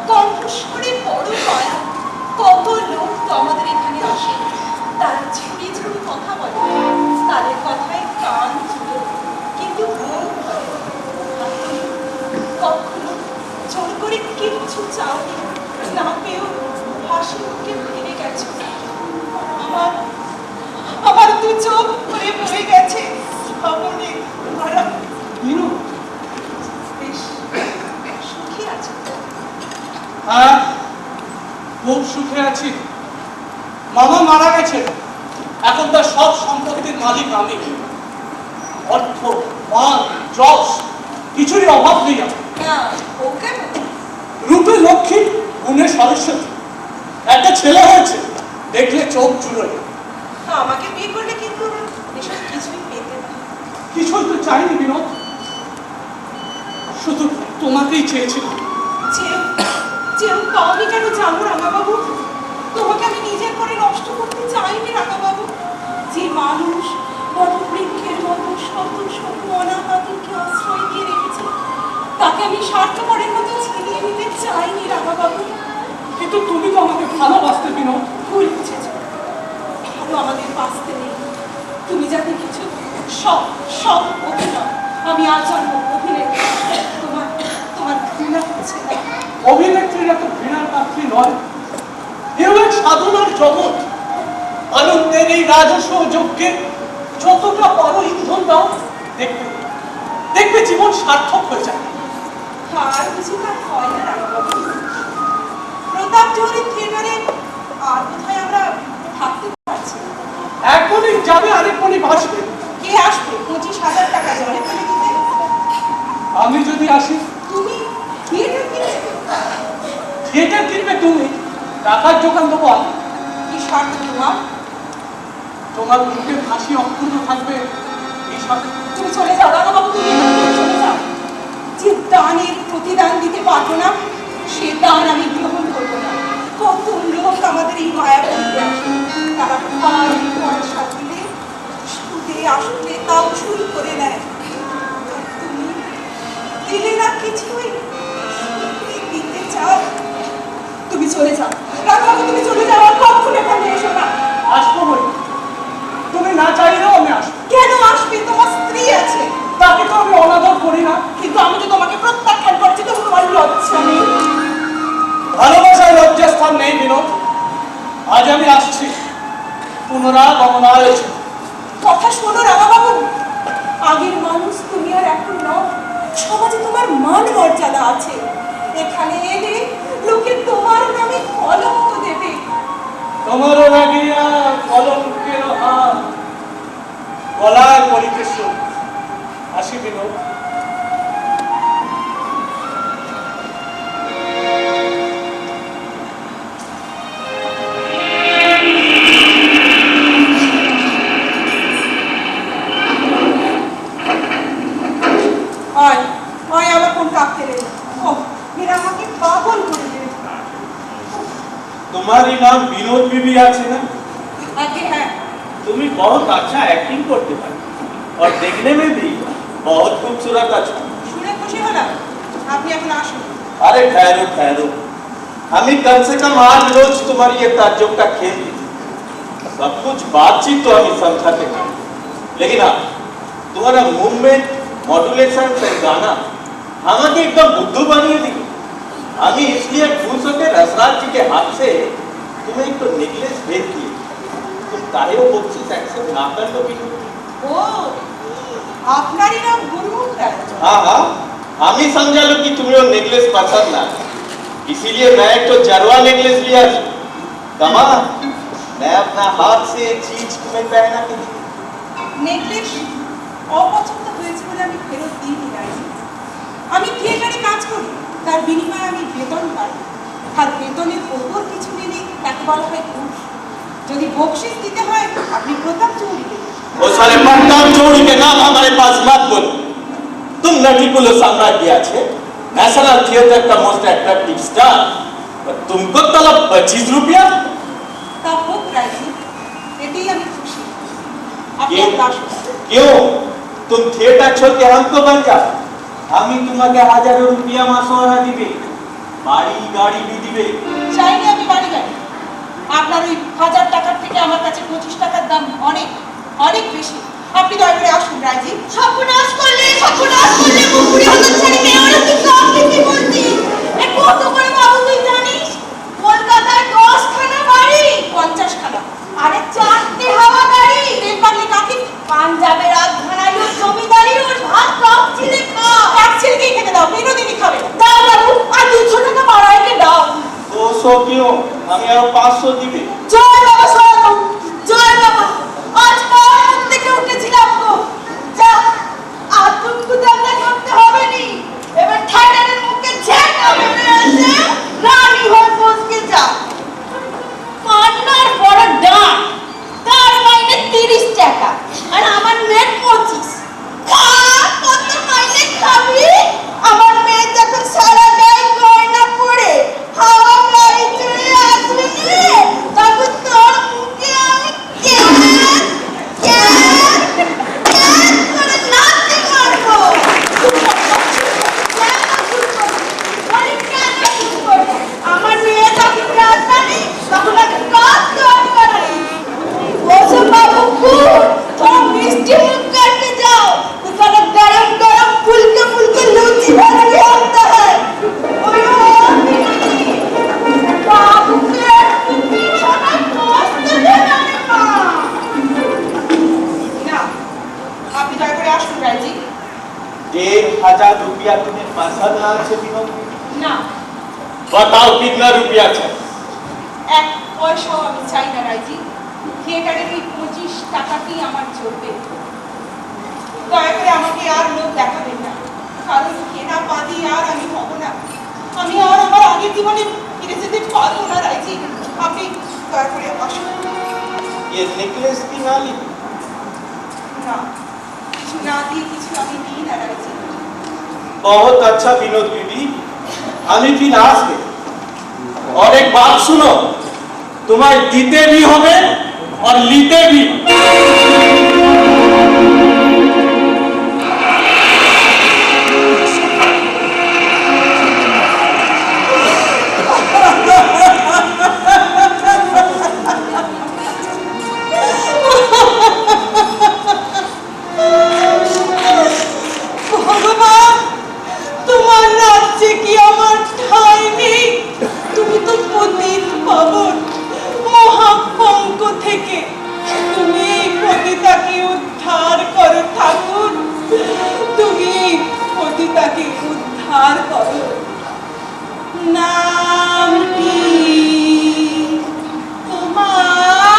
কণ্ঠস্বরে বড় দয়া। কত লোক তো আমাদের এখানে আসে, তারা ঝুড়ি ঝুড়ি কথা বলে, তাদের কথায় কান জুড়ে, কিন্তু মন ভরে। কখনো জোর করে কিচ্ছু চাওনি, না পেয়েও হাসি মুখে ফিরে গেছো। আমার দু চোখ ভরে বয়ে গেছে শ্রাবণে ভরা। বিনু, বেশ সুখী আছে তো? হ্যাঁ, খুব সুখে আছি। মামা মারা গেছে, এখন তার সব সম্পত্তির মালিক আমি। অর্থ, মান, যশ কিছুরই অভাব নেই আমার। না, ও কেন? রূপে লক্ষ্মী, গুণে সরস্বতী, একটা ছেলে হয়েছে, দেখলে চোখ চুলোয়। আমাকে বিয়ে করলে কিন্তু এসব কিছুই পেতে না। কিছুই তো চাইনি বিনোদ, শুধু তোমাকেই চেয়েছিলাম। যেও তো আমি কেন জানো রাঙাবাবু? তোমাকে আমি নিজের করে নষ্ট করতে চাইনি রাঙাবাবু। যে মানুষ বটবৃক্ষের মতো শত শত অনাহাতকে আশ্রয় দিয়ে রেখেছে, তাকে আমি স্বার্থপরের মতো ছিনিয়ে নিতে চাইনি রাঙাবাবু। কিন্তু তুমি তো আমাকে ভালোবাসতে বিনোদ। ভুল বুঝেছ, ভালো আমাদের বাঁচতে নেই। তুমি যাতে কিছু সব সব অভিনয়, আমি আচরণ অভিনয়। তোমার ঘৃণা হচ্ছে না? অভিনেত্রীরা তো ঘৃণার পাত্রী নয়, এও এক সাধনার জগৎ। আনন্দের এই রাজস্ব যজ্ঞে যতটা পারো ইন্ধন দাও, দেখবে দেখবে জীবন সার্থক হয়ে যায়। আর কিছু তার হয় না রাঙাবাবু। প্রতাপ জোহরের থিয়েটারে আর কোথায় আমরা থাকতে পারছি না। এক মনে যাবে, আরেক মনে ভাসবে। কে আসবে 25,000 টাকা জলে ফেলে দিতে? আমি যদি আসি, তুমি থিয়েটার কিনবে? থিয়েটার কিনবে তুমি, টাকার যোগান দেবো আমি। কি শর্ত তোমার? তোমার মুখের হাসি অক্ষুণ্ণ থাকবে এই সাথে। তুমি চলে যাও রাঙাবাবু, তুমি এখান থেকে চলে যাও। যে দানের প্রতিদান দিতে পারবো না, সে দান আমি গ্রহণ করবো না। কত লোক আমাদের এই মায়াপুরীতে আসে, তারা ভাই পয়সা দিলে সুদে আসলে তাও চুরি করে নেয়। তুমি দিলে না কিছুই, সুদে দিতে চাও। তুমি চলে যাও রাঙাবাবু, তুমি চলে যাও, আর কখনো এখানে এসো না। আসবো বই, তুমি না চাইলেও আমি আসবো। কেন আসবে? তোমার স্ত্রী আছে। তাকে তো আমি অনাদর করি না। কিন্তু আমি তো তোমাকে প্রত্যাখ্যান করছি, তো তোমার লজ্জা নেই? ভালোবাসায় লজ্জাস্থান নেই বিনোদ। আজ আমি আসছি পুনরাগমনায়। কথা শোনো রাঙাবাবু, আগের মানুষ তুমি আর এখন নও। সমাজে তোমার মান মর্যাদা আছে। এখানে এলে লোকে তোমার নামে কলঙ্ক দেবে। তোমারও লাগিয়া কলঙ্কের হাত, গলায় করিতে সুখ। আসি বিনোদ। আবার কোন কাঁপতে রে? ও এরা আমাকে পাগল করে দেবে। तुम्हारी नाम विनोद बीबी আছে না? আগে হ্যাঁ, তুমি बहुत अच्छा एक्टिंग करते हो और देखने में भी बहुत खूबसूरत अच्छा। শুনে খুশি হলাম। আপনি এখন আসুন। अरे ठहरो ठहरो, हमें कम से कम आज रोज तुम्हारी ये ताज्जुब का खेल थी। सब कुछ बातचीत तो हमें समझाते हैं, लेकिन हाँ तुम्हारा मूवमेंट, मॉड्यूलेशन से गाना हमें एकदम बुद्धू बनिए दी। हमें इसलिए खुश होकर रसराज जी के हाथ से तुम्हें एक तो नेकलेस भेज दिए। तुम काहे वो बख्शीश एक्सेप्ट ना कर लो भी? ओ आपनारी नाम गुरमुख राय। हाँ हाँ, हम ही समझा लो कि तुम्हें वो नेकलेस पसंद ना, इसीलिए मैं एक तो जरवा नेकलेस लिया था। कमा, मैं अपना हाथ से एक चीज तुम्हें पहना के दी। নেকলেস অপছন্দ হয়েছে বলে আমি ফেরত দিইনি রাইজি। আমি থিয়েটারে কাজ করি, তার বিনিময়ে আমি বেতন পাই। আর বেতনের ওপর কিছু নিলে তাকে বলা হয় ঘুষ। যদি বকশিস দিতে হয় আপনি প্রতাপ চৌরি দেবেন। वो साले प्रताप चौड़ी के नाम हमारे पास मत बोलो। तुम नटीकुलो साम्राज्य है, नेशनल थिएटर का मोस्ट अट्रैक्टिव स्टार, और तुमको तलब 25 रुपया। তা হোক রাইজি, এতেই আমি খুশি। ये আপনার দাস क्यों? तुम थिएटर छोड़ के हमको बन जाओ, हम ही तुम्हारे हजारों रुपया मासोरा दिबे, बाड़ी गाड़ी भी दिबे। চাইনি আমি বাড়ি গাড়ি। আপনার ওই 1000 টাকার থেকে আমার কাছে 25 টাকার দাম অনেক অনেক বেশি। আপনি দয়া করে আসুন রাইজি। সর্বনাশ করলে মুখপুরি হতে ছেড়ে মেয়ে ওরা কি সব কিছু বলছি এ কত করে বাবু তুই জানিস কলকাতায় 10 খানা বাড়ি 50 খানা। আরে 4টে হাওয়া গাড়ি তেল পাগলি কাকি পাঞ্জাবের রাজধানায় ওর জমিদারি ওর ভাত সব ছিলে খা এক ছেলেকেই খেতে দাও, বিনোদিনী খাবে না। দাও বাবু আর 200 টাকা বাড়াইতে দাও 200 क्यों? हम यार 500 दिबे। জয় বাবা সরম জয় বাবা আজ কার থেকে উঠেছিলাম গো যা আর তুমি দাদা করতে হবে নি এবার ঠাডারের মুখে ঝেঁকা মেরে এসে রানী হয়ে বসকে যা কান্নার বড় ডান তার মাইনে 30 টাকা আর আমার মেয়ে 25 খা কত মাইনে খাবি আমার মেয়ে যখন সারা গায়ে গয়না পড়ে হাওয়া গাড়ি চড়ে আসবে তখন তোর মুখে আমি করে নাচতে পারবো আমার মেয়ে যখন রাজধানী তখন আমি কাজ করবো ওসব বাবু थोड़ा मिष्टी मुख करके जाओ तो थोड़ा गरम गरम फुलके लूची भाजी होता है बाबू के पीछे में दोस्त देना না আপনি দয়া করে আসুন রাইজি। 1500 रुपया तुम्हें पसंद ना से विनोद? না बताओ कितना रुपया चाहिए? এক পয়সাও আমি চাই না রাইজি। থিয়েটারের ওই 25 টাকাতেই আমার চলবে। দয়া করে আমাকে আর লোক দেখাবেন না, কারণ কেনা পাতি আর আমি হব না। আমি আর আমার আগের জীবনে ফিরে যেতে পারবো না রাইজি। আপনি দয়া করে আসুন। ये नेकलेस की ना ली? না কিছু না দিয়ে কিছু আমি নিই না রাইজি। बहुत अच्छा विनोद बीबी, हमें भी नाच दे। और एक बात सुनो, तुम्हारे जीते भी होंगे और लीते भी। ভগবান তোমার রাজ্যে কি আমার ঠাঁই নেই? তুমি তো পতিত পাবন, মহাপঙ্ক থেকে তুমি পতিতাকে উদ্ধার করো ঠাকুর, তুমি পতিতাকে উদ্ধার করো। নাম কি তোমার?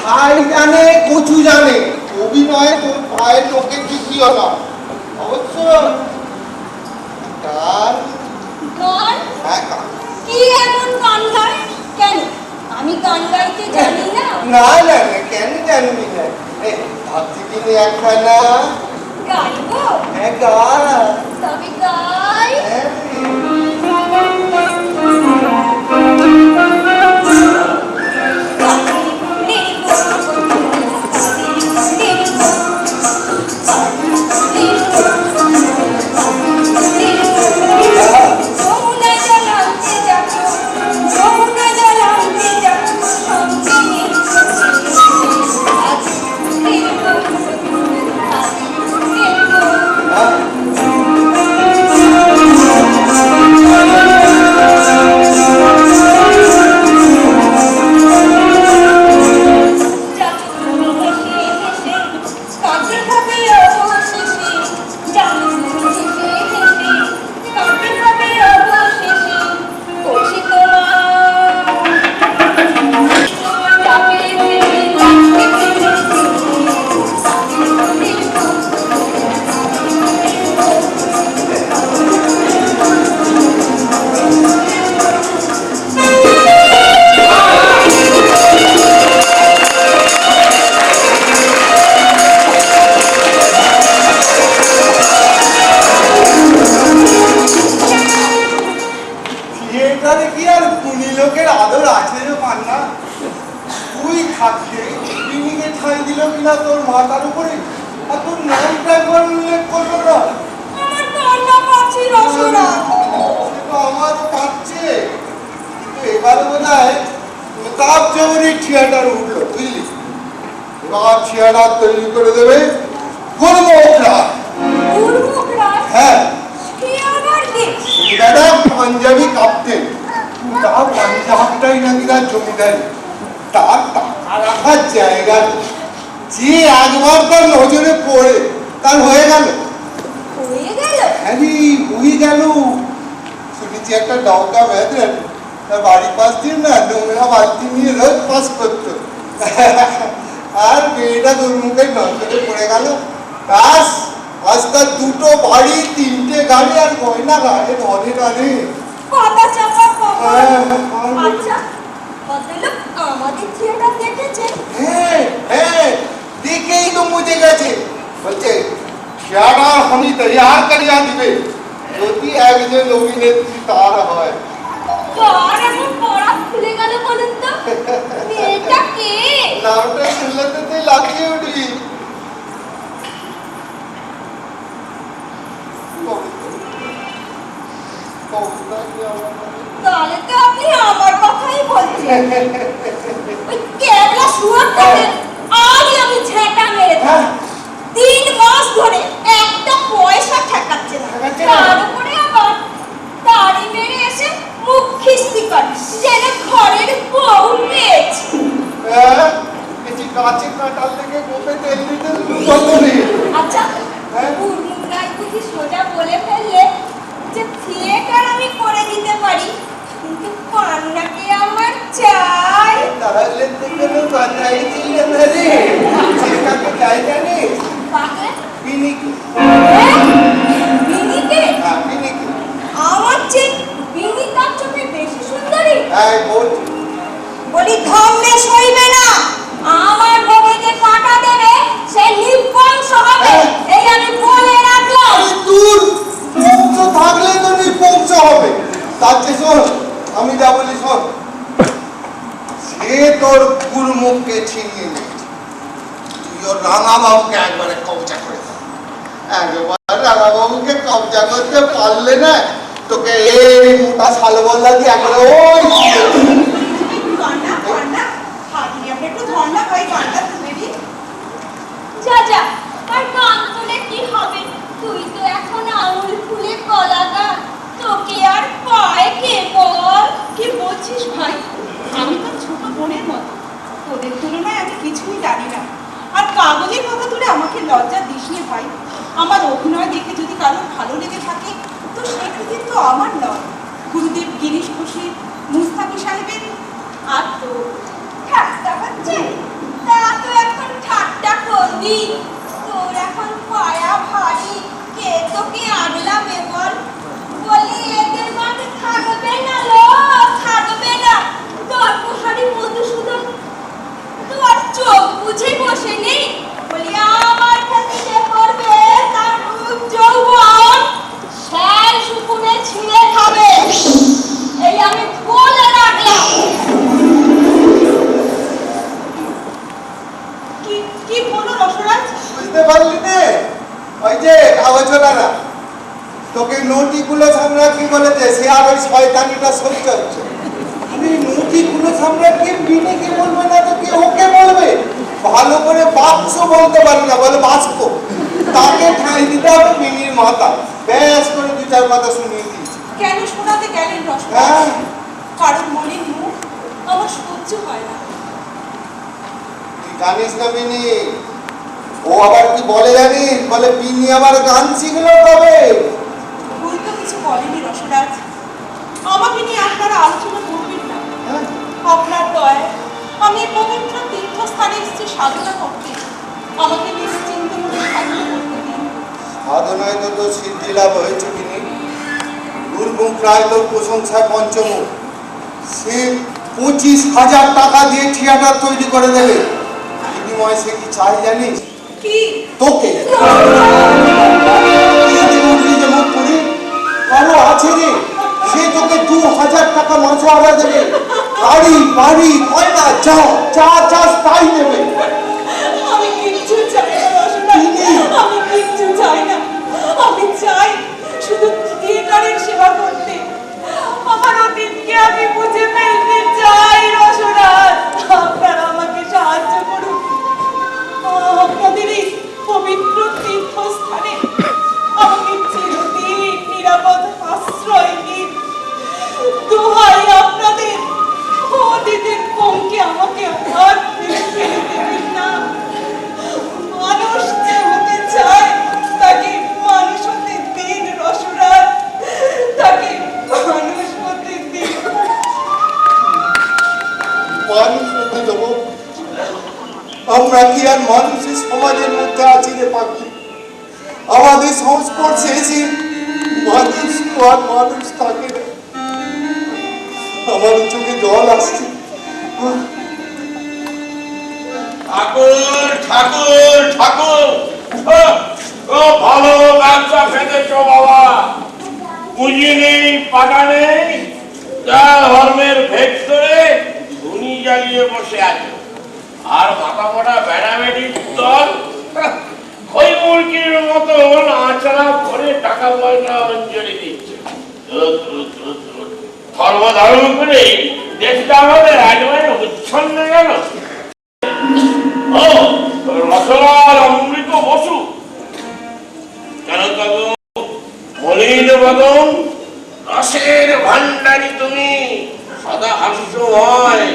ভাই জানে কচু জানে অভিনয়ে তোর ভাইয়ের লোকে কিছুও না অবশ্য গান গান হ্যাঁ গান কি এমন গান গায় কেন আমি গান গাইতে জানি না না না না কেন জানবি না এই ভাবছি কিনে একখানা গাইবো হ্যাঁ গা তবে গাই হ্যাঁ থিয়েটারে কি আর পুনি লোকের আদর আছে রে পান্না তুই থাকতে পিনিকে ঠাঁই দিল কিনা তোর মাথার উপরে আর তোর নামটা একবার উল্লেখ করলো না আমার কান্না পাচ্ছি রসনা সে তো আমারও পাচ্ছে কিন্তু এবারে বোধ হয় প্রতাপ জবরী থিয়েটার উঠলো বুঝলি এবার থিয়েটার তৈরি করে দেবে গুরমুখরা উর্মুকরা হ্যাঁ কি আবার কি দাদা পাঞ্জাবি কাঁপতেন তার পাঞ্জাবটাই নাকি তার জমিদারি তার টাকা রাখার জায়গা নেই। যে একবার তার নজরে পড়ে তার হয়ে গেল হয়ে গেল হ্যারি হয়ে গেল শুনেছি একটা নৌকা বেঁধলেন তার বাড়ির পাশ দিয়ে না নোংরা বালতি নিয়ে রোজ পাস করতো আর মেয়েটা দুর্মুখের নজরে পড়ে গেল ব্যাস আজ তার দুটো বাড়ি তিনটে গাড়ি আর গয়না গাড়ি ধরে টানে কথা চাপা খবর আচ্ছা ভদ্রলোক আমাদের থিয়েটার দেখেছে হ্যাঁ হ্যাঁ দেখেই তো মুঝে গেছে বলছে থিয়েটার আমি তৈয়ার করিয়া দিবে যদি একজন অভিনেত্রী তার হয় কার এমন পড়া খুলে গেল বলুন তো মেয়েটা কে নামটা শুনলে তো তুই লাফিয়ে উঠবি তাহলে তো আপনি আমার কথাই বলছেন ওই কেবলা শুয়ার থাকে আজই আমি ঝেঁটা মেরে হ্যাঁ। 3 মাস ধরে একটা পয়সা ঠেকাচ্ছে না ঠেকাচ্ছে না? তার উপরে আবার তাড়ি মেরে এসে মুখ খিস্তি করে যেন ঘরের বউ পেয়েছে গাছে কাঁটাল থেকে গোপে তেল দিতে কত নেই আচ্ছা হ্যাঁ? উর্মুকরাই বুঝি সোজা বলে ফেললে যে থিয়েটার আমি করে দিতে পারি কিন্তু পান্নাকে আমার চাই তাহলে থেকে বাজাই ছিল না রে সেটাকে জায়গা নেই কাকে পিনিকি বিনিকে হ্যাঁ পিনিকি আমার চেয়ে বিনি তার চোখে বেশি সুন্দরী হ্যাঁ বল বলি ধর্মে সইবে না আমার ভোগে যে কাটা দেবে সে নির্বংশ হবে এই আমি বলে রাখলাম দূর বংশ থাকলে তো নির্বংশ হবে তার চেয়ে শোন আমি যা বলি শোন সে তোর গুরুমুখকে ছিনিয়ে নিয়েছে তুই ওর রাঙাবাবুকে একবারে কবজা করে দাও একবার রাঙাবাবুকে কবজা করতে পারলে না তোকে এই মোটা শালবল্লা দিয়ে একবারে ওই কান্না কান্না হাত নিয়ে আপনি একটু ধর্ণা ভাই কান্না তুলে দিন যা যা আর গান তুলে কি হবে তুই তো এখন আঙুল ফুলে কলাগা তোকে আর পায় কে বল কি বলছিস ভাই আমি তো ছোট বোনের মতো তোদের তুলনায় আমি কিছুই জানি না আর কাগজের কথা তুলে আমাকে লজ্জা দিস নে ভাই আমার অভিনয় দেখে যদি কারোর ভালো লেগে থাকে তো সেটা কিন্তু আমার নয় গুরুদেব গিরিশ ঘোষের মুস্তাকি সাহেবের আর তো ঠাট্টা হচ্ছে তা কি তোর এখন পায়া ভারী, কে তোকে আগলাবে বল? বলি এদের মাঝে থাকবে না লো, থাকবে না। তোর পোহারি মধুসূদন তোর চোখ বুঝে বসে নেই? বলি আমার কাছে যে করবে তার রূপ যৌবন শ্যাল শুকুনে ছিঁড়ে খাবে, এই আমি বলে রাখলাম। কি বলো রসরাজ? বুঝতে পারলি নে? ওই যে কাগজওয়ালারা তোকে নটিগুলো সম্রাট কি বলেছে, সে আর ওই শয়তানিটা সহ্য হচ্ছে। আরে নটিগুলো সম্রাটকে বিনিকে বলবে না তো কি ওকে বলবে? ভালো করে বাক্স বলতে পারি না, বলে বাস্প। তাকে ঠাঁই দিতে হবে বিনির মাথা। বেশ করে দু চার কথা শুনিয়ে দিয়েছি। কেন শোনাতে গেলেন রসরাজ? হ্যাঁ, কারণ মলিন মুখ আমার সহ্য হয় না। তুই জানিস না বিনি ও আবার কি বলে জানিস? বলে বিনি আবার গান শিখলো কবে? ভুল তো কিছু বলেনি রসরাজ, আমাকে নিয়ে আপনারা আলোচনা করবেন না। হ্যাঁ, আপনার দয়ায় আমি এই পবিত্র তীর্থস্থানে এসেছি সাধনা করতে, আমাকে নিশ্চিন্ত মনে সাধনা করতে দিন। সাধনায় তো তোর সিদ্ধি লাভ হয়েছে বিনি। দুর্গম প্রায় তোর প্রশংসায় পঞ্চমুখ। সে 25,000 টাকা দিয়ে থিয়েটার তৈরি করে দেবে। বিনিময়ে সে কি চাই জানিস? কি? তোকে। আরো আছে রে, সে তোকে 2,000 টাকা মাসে আড়া দেবে। গাড়ি বাড়ি গয়না যা যা চাস তাই দেবে। আমি কিচ্ছু চাই না রসরাজ, আমি কিচ্ছু চাই না। আমি চাই শুধু থিয়েটারের সেবা করতে। আমার অতীতকে আমি বুঝে ফেলতে চাই রসরাজ, আপনারা আমাকে সাহায্য করুন। আপনাদের এই পবিত্র তীর্থস্থানে আমাকে চিরদিন নিরাপদ আশ্রয় দিন। দোহাই আপনাদের, অতীতের পঙ্কে আমাকে আর ফেলে দেবেন না। মানুষ যে হতে চায় তাকে মানুষ হতে দিন রসরাজ, তাকে মানুষ হতে দিন। মানুষ হতে দেবো? আমরা কি আর মানুষের সমাজের মধ্যে আছি রে পাখি? আমাদের সংস্পর্শে এসে মানুষ তো আর মানুষ থাকে না। আমার চোখে জল আসছে। ঠাকুর ঠাকুর ঠাকুর, ও ভালো ব্যবসা ফেলেছ বাবা। পুঁজি নেই, পাটা নেই, যা ধর্মের ভেতরে ধুনি জ্বালিয়ে বসে আছে। আর মাথা মোটা বেড়াবেড়ির দল ওই মুরগির মতো আচরা ভরে টাকা পয়সা অঞ্জলি দিচ্ছে। ধর্ম ধারণ করে দেশটা আমাদের রাজবাড়ি উচ্ছন্ন গেল। ও রসলাল অমৃত বসু কেন তবু মলিন বদন, রসের ভান্ডারী তুমি, সদা হাস্যময়,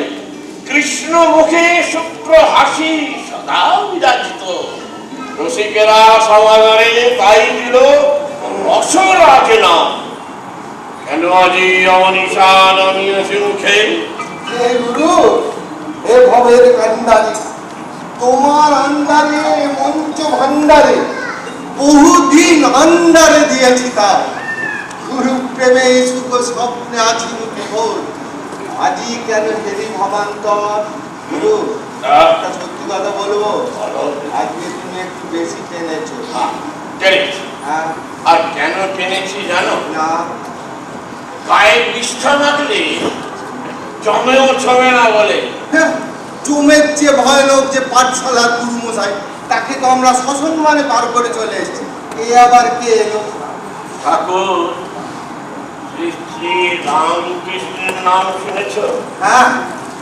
কৃষ্ণ মুখে শুক্র হাসি সদা বিরাজিত। রসিকেরা সমাদরে তাই দিল রসরাজ নাম। কেন আজি অমনিশা নামিয়েছে মুখে? হে গুরু, হে ভবের কান্ডারি, তোমার আন্ডারে মঞ্চ ভান্ডারে বহুদিন আন্ডারে দিয়েছি তার। গুরু প্রেমে সুখ স্বপ্নে আছি বিভোর, আজি কেন হেরি ভবান্তর? গুরু, একটা সত্যি কথা বলবো, আজকে তুমি একটু বেশি টেনেছো। টেনেছি? হ্যাঁ। আর কেন টেনেছি জানো? না। গায়ে নিষ্ঠা থাকলে জমেও ছবে না বলে। জমের যে ভয়ানক যে পাঠশালার গুরুমশাই, তাকে তো আমরা শ্মশান মানে পার করে চলে এসেছি। এ আবার কে এলো? ঠাকুর, শ্রী শ্রী রামকৃষ্ণের নাম শুনেছ? হ্যাঁ,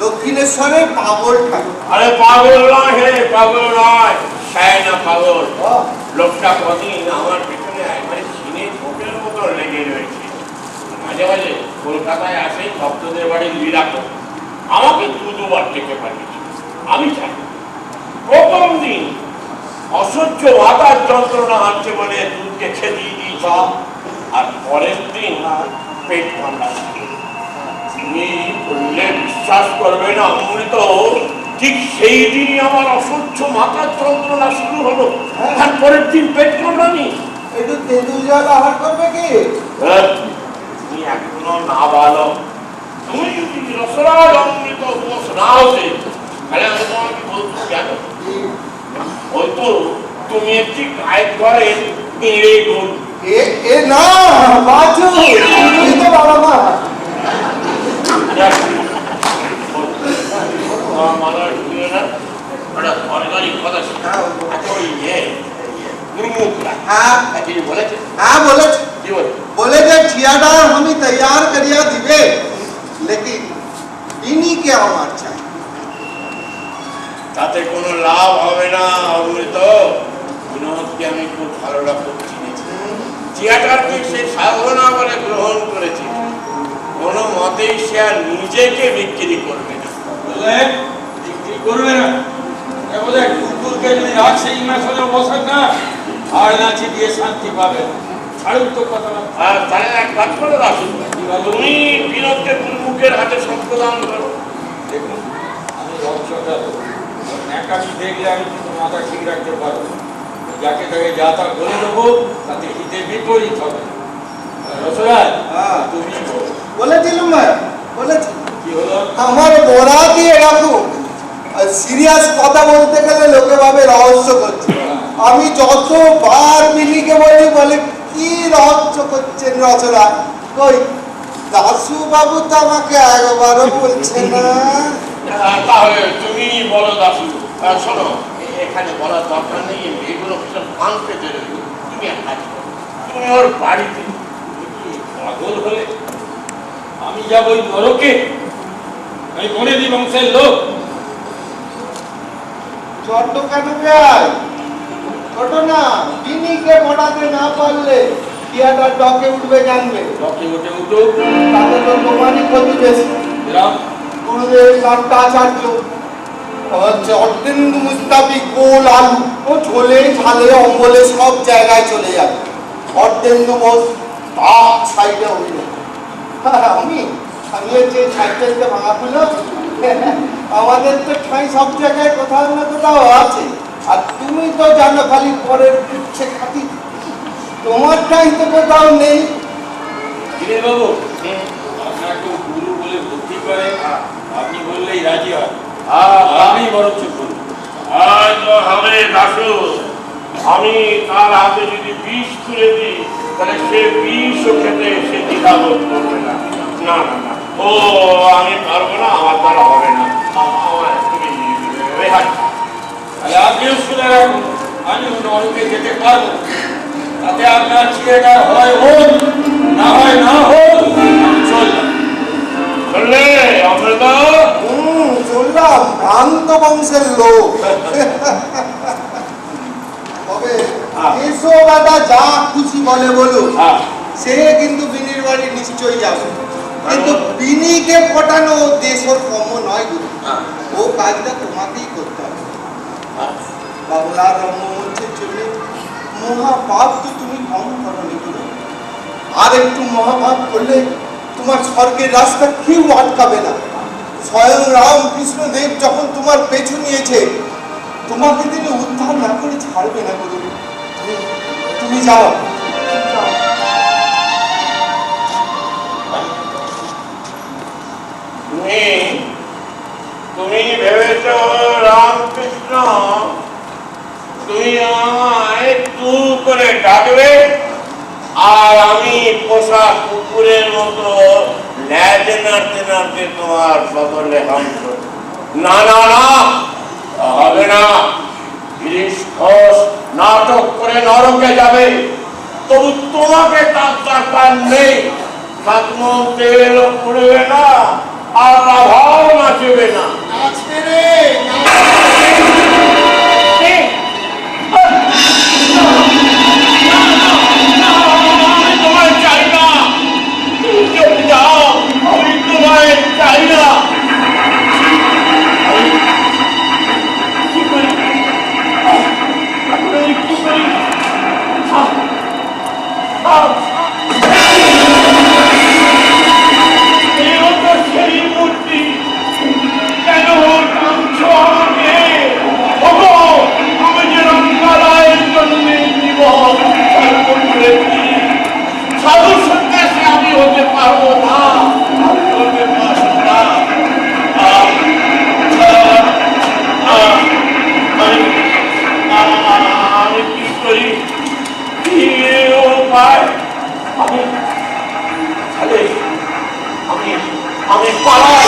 দক্ষিণেশ্বরের পাগল ঠাকুর। আরে পাগল নয় হে, পাগল নয়, না পাগল। লোকটা কদিন আমার পেছনে একবারে চিনে ঠোঁটের মতো লেগে রয়েছে। মাঝে মাঝে কলকাতায় আসে ভক্তদের বাড়ির লীলা করতে। আমাকে দুবার ডেকে পাঠিয়েছে। আমি চাই প্রথম দিন অসহ্য মাথার যন্ত্রণা হচ্ছে বলে দুধকে খেদিয়ে দিয়েছ, আর পরের দিন পেট ঠান্ডা। তুমি বললে বিশ্বাস করবে না, অমৃত ঠিক সেই দিনই আমার অসহ্য মাথার যন্ত্রণা শুরু হলো, আর পরের দিন পেট কামড়ানি। একটু তেঁতুল জল আহার করবে কি? তুমি এখনো না ভালো, তুমি যদি রসরাজ অমৃত বোস না হতে তাহলে আমি তোমাকে বলতে কেন? ওই তো তুমি একটি গায়ের ঘরের পেড়ে গরু। এ না বাজু, তুমি তো বাবা মা। बोले ठियादार हम तैयार करिया दिवे, लेकिन इन्हीं के हमार चाहिए। তাতে কোনো লাভ হবে না অমৃত। বিনোদকে আমি খুব ভালো রকম চিনেছি, থিয়েটারকে সে সাধনা বলে গ্রহণ করেছে, কোনো মতেই সে আর নিজেকে বিক্রি করবে না। বিক্রি করবে না বোধহয় কুকুরকে যদি রাখছে ইমাসনে বসান না, আর নাচি দিয়ে শান্তি পাবে। ছাড়ুন তো কথা না। আর তাহলে এক কাজ করে রাখুন, তুমি বিনোদকে মুখের হাতে সম্প্রদান করো। দেখুন আমি রক্ষটা একাশি দেখলে আমি কিন্তু মাথা ঠিক রাখতে পারবো, যাকে তাকে যা তা করে দেবো, তাতে হিতে বিপরীত হবে। রসরাজ তুমি বলেছিলাম বলেছি কি হলো? আমার বড়া দিয়ে রাখুন, সিরিয়াস কথা বলতে গেলে লোকে ভাবে রহস্য করছে। আমি যতবার মিলিকে বলি, বলে কি রহস্য করছেন রচনা? কই দাসু বাবু তো আমাকে একবারও বলছে না। তাহলে তুমি বলো দাসু। শোনো, এখানে বলার দরকার নেই, এগুলো ভীষণ কান পেতে রইল। তুমি এক কাজ করো, তুমি ওর বাড়িতে। পাগল হলে আমি যাব ওই নরকে? আমি বনেদি বংশের লোক। ছোট কেন যায় ছোট না, বিনিকে পড়াতে না পারলে থিয়েটার ডকে উঠবে জানবে। ডকে উঠে উঠুক, তাতে তো তোমারই ক্ষতি বেশি। এরম গুরুদেব ভট্টাচার্য হচ্ছে অর্ধেন্দু মুস্তাফি গোল আলু, ও ঝোলে ঝালে অম্বলে সব জায়গায় চলে যাবে। অর্ধেন্দু বোস তার সাইডে অভিনয়। আমি হচ্ছে সাইকেলটা ভাঙা খুলো। আমাদের তো ঠাঁই সব জায়গায় কোথাও না কোথাও আছে, আর তুমি তো জানো খালি পরের ইচ্ছে খাতি, তোমার ঠাঁই তো কোথাও নেই। দিনেশ বাবু, আপনাকে গুরু বলে ভক্তি করে, আপনি বললেই রাজি হয়। আপনি বরঞ্চ করুন। হবে দাসু, আমি তার হাতে যদি বিষ তুলে দিই, তাহলে সে বিষও খেতে সে দ্বিধাবোধ করবে না। না না না, ও আমি পারবো না, আমার দ্বারা হবে না। আমার তুমি রেহাই। তাহলে আপনিও শুনে রাখুন, আমি নরকে যেতে পারবো। তাতে আপনার থিয়েটার হয় হোক, না হয় না হোক, আমি চললাম। চললে অমৃত? চললাম, ভ্রান্ত বংশের লোক। তবে এসো দাদা, যা খুশি বলে বলুক, সে কিন্তু বিনির বাড়ি নিশ্চয়ই যাবে। কিন্তু বিনিকে পটানো দেশের কম নয় গুরু, ও কাজটা তোমাকেই করতে হবে। বাবুলার রঙ্গমঞ্চের জন্য মহাপাপ তো তুমি কম করনি গুরু, আর একটু মহাপাপ করলে তোমার স্বর্গের রাস্তা কেউ আটকাবে না। স্বয়ং রামকৃষ্ণ দেব যখন তোমার পেছু নিয়েছে, তোমাকে তিনি উদ্ধার না করে ছাড়বে না গুরু। তুমি যাও। তুমি ভেবেছ রামকৃষ্ণ তুমি আমায় তু করে ডাকবে, আর আমি পোষা কুকুরের মতো ল্যাজে নাড়তে নাড়তে তোমার বদলে হামছ? না না না, হবে না। গিরিশ ঘোষ নাটক করে নরকে যাবে, তবু তোমাকে তার দরকার নেই। খাতমো তেলও পড়বে না, আর রাধাও নাচবে না। নাচবে রে, আমি তোমায় চাই না, তুমি চলে যাও, আমি তোমায় চাই না। কি করি কি করি? সেই মূর্তি কেন টানছ? পারবো না, আমি করতে পারবো না। আমি কি করি, কি উপায়? আমি পালাই।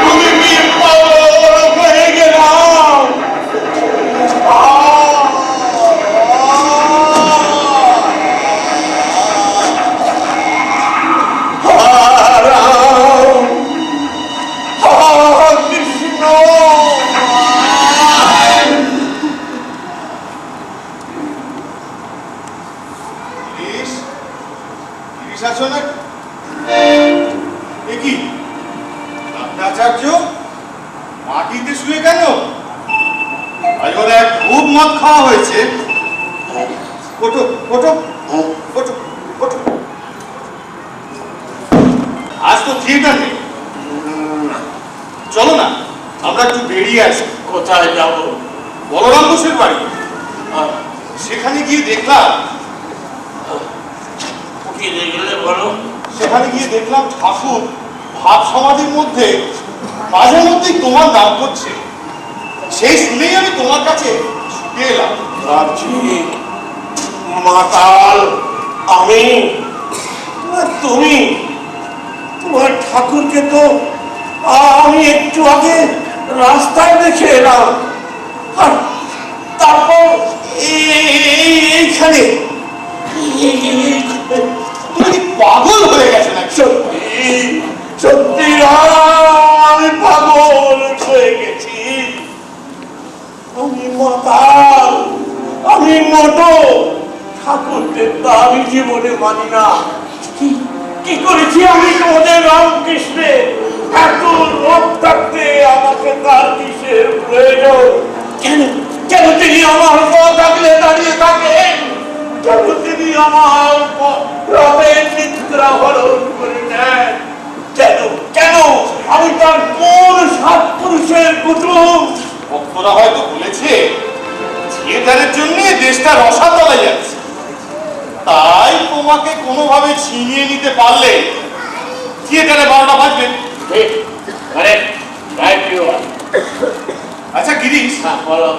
আমি বিপদ হয়ে গেলাম। কৃষ্ণ আচার্য মাটিতে শুয়ে কেন? আজ বলে এক খুব মদ খাওয়া হয়েছে। ওঠো ওঠো ওঠো ওঠো। আজ তো থিয়েটার নেই, চলো না আমরা একটু বেরিয়ে আসি। কোথায় যাবো? বলরাম ঘোষের বাড়ি। সেখানে গিয়ে দেখলাম, কি দেখলে বলো? সেখানে গিয়ে দেখলাম ঠাকুর ভাব সমাধির মধ্যে মাঝে মধ্যেই তোমার নাম করছে। সেই শুনেই আমি তোমার কাছে ছুটে এলাম। ভাবছি মাতাল আমি, তুমি, তোমার ঠাকুরকে তো আমি একটু আগে রাস্তায় দেখে এলাম, আর তারপর এইখানে। তুমি পাগল হয়ে গেছে না? সত্যি সত্যি আমি পাগল হয়ে গেছি। আমি মাতাল, আমি মোটো। ঠাকুরকে তো আমি জীবনে মানি না। কি করেছি আমি তোমাদের রামকৃষ্ণে? এত লোক থাকতে আমাকে তার কিসের প্রয়োজন? কেন কেন তিনি আমার পথ আগলে দাঁড়িয়ে থাকেন? কেন তিনি আমার রাতের নিদ্রা হরণ করে নেন? কেন কেন আমি তার কোন সাত পুরুষের কুটুম? ভক্তরা হয়তো বলেছে থিয়েটারের জন্য দেশটা রসাতলে যাচ্ছে, তাই তোমাকে কোনোভাবে ছিনিয়ে নিতে পারলে থিয়েটারে 12টা বাজবে। আচ্ছা গিরিশ, বলো।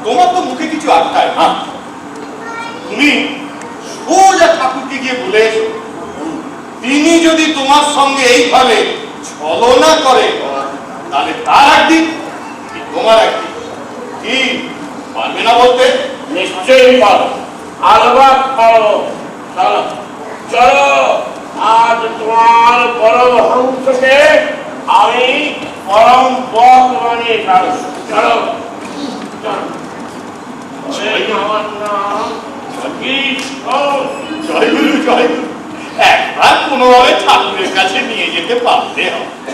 তোমার তো মুখে কিছু আটকায় না, তুমি সোজা ঠাকুরকে গিয়ে বলে এসো, তিনি যদি তোমার সঙ্গে এইভাবে ছলনা করে তাহলে তার একদিন তোমার একদিন। কি পারবে না বলতে? নিশ্চয়ই পারো, আলবাত পারো। চলো চলো, আজ তোমার পরমহংসকে আমি পরম পথ বানিয়ে ছাড়ব। চলো আমার নাম জয়গুরু জয়গুরু, একবার কোনোভাবে ঠাকুরের কাছে নিয়ে যেতে পারলে হবে।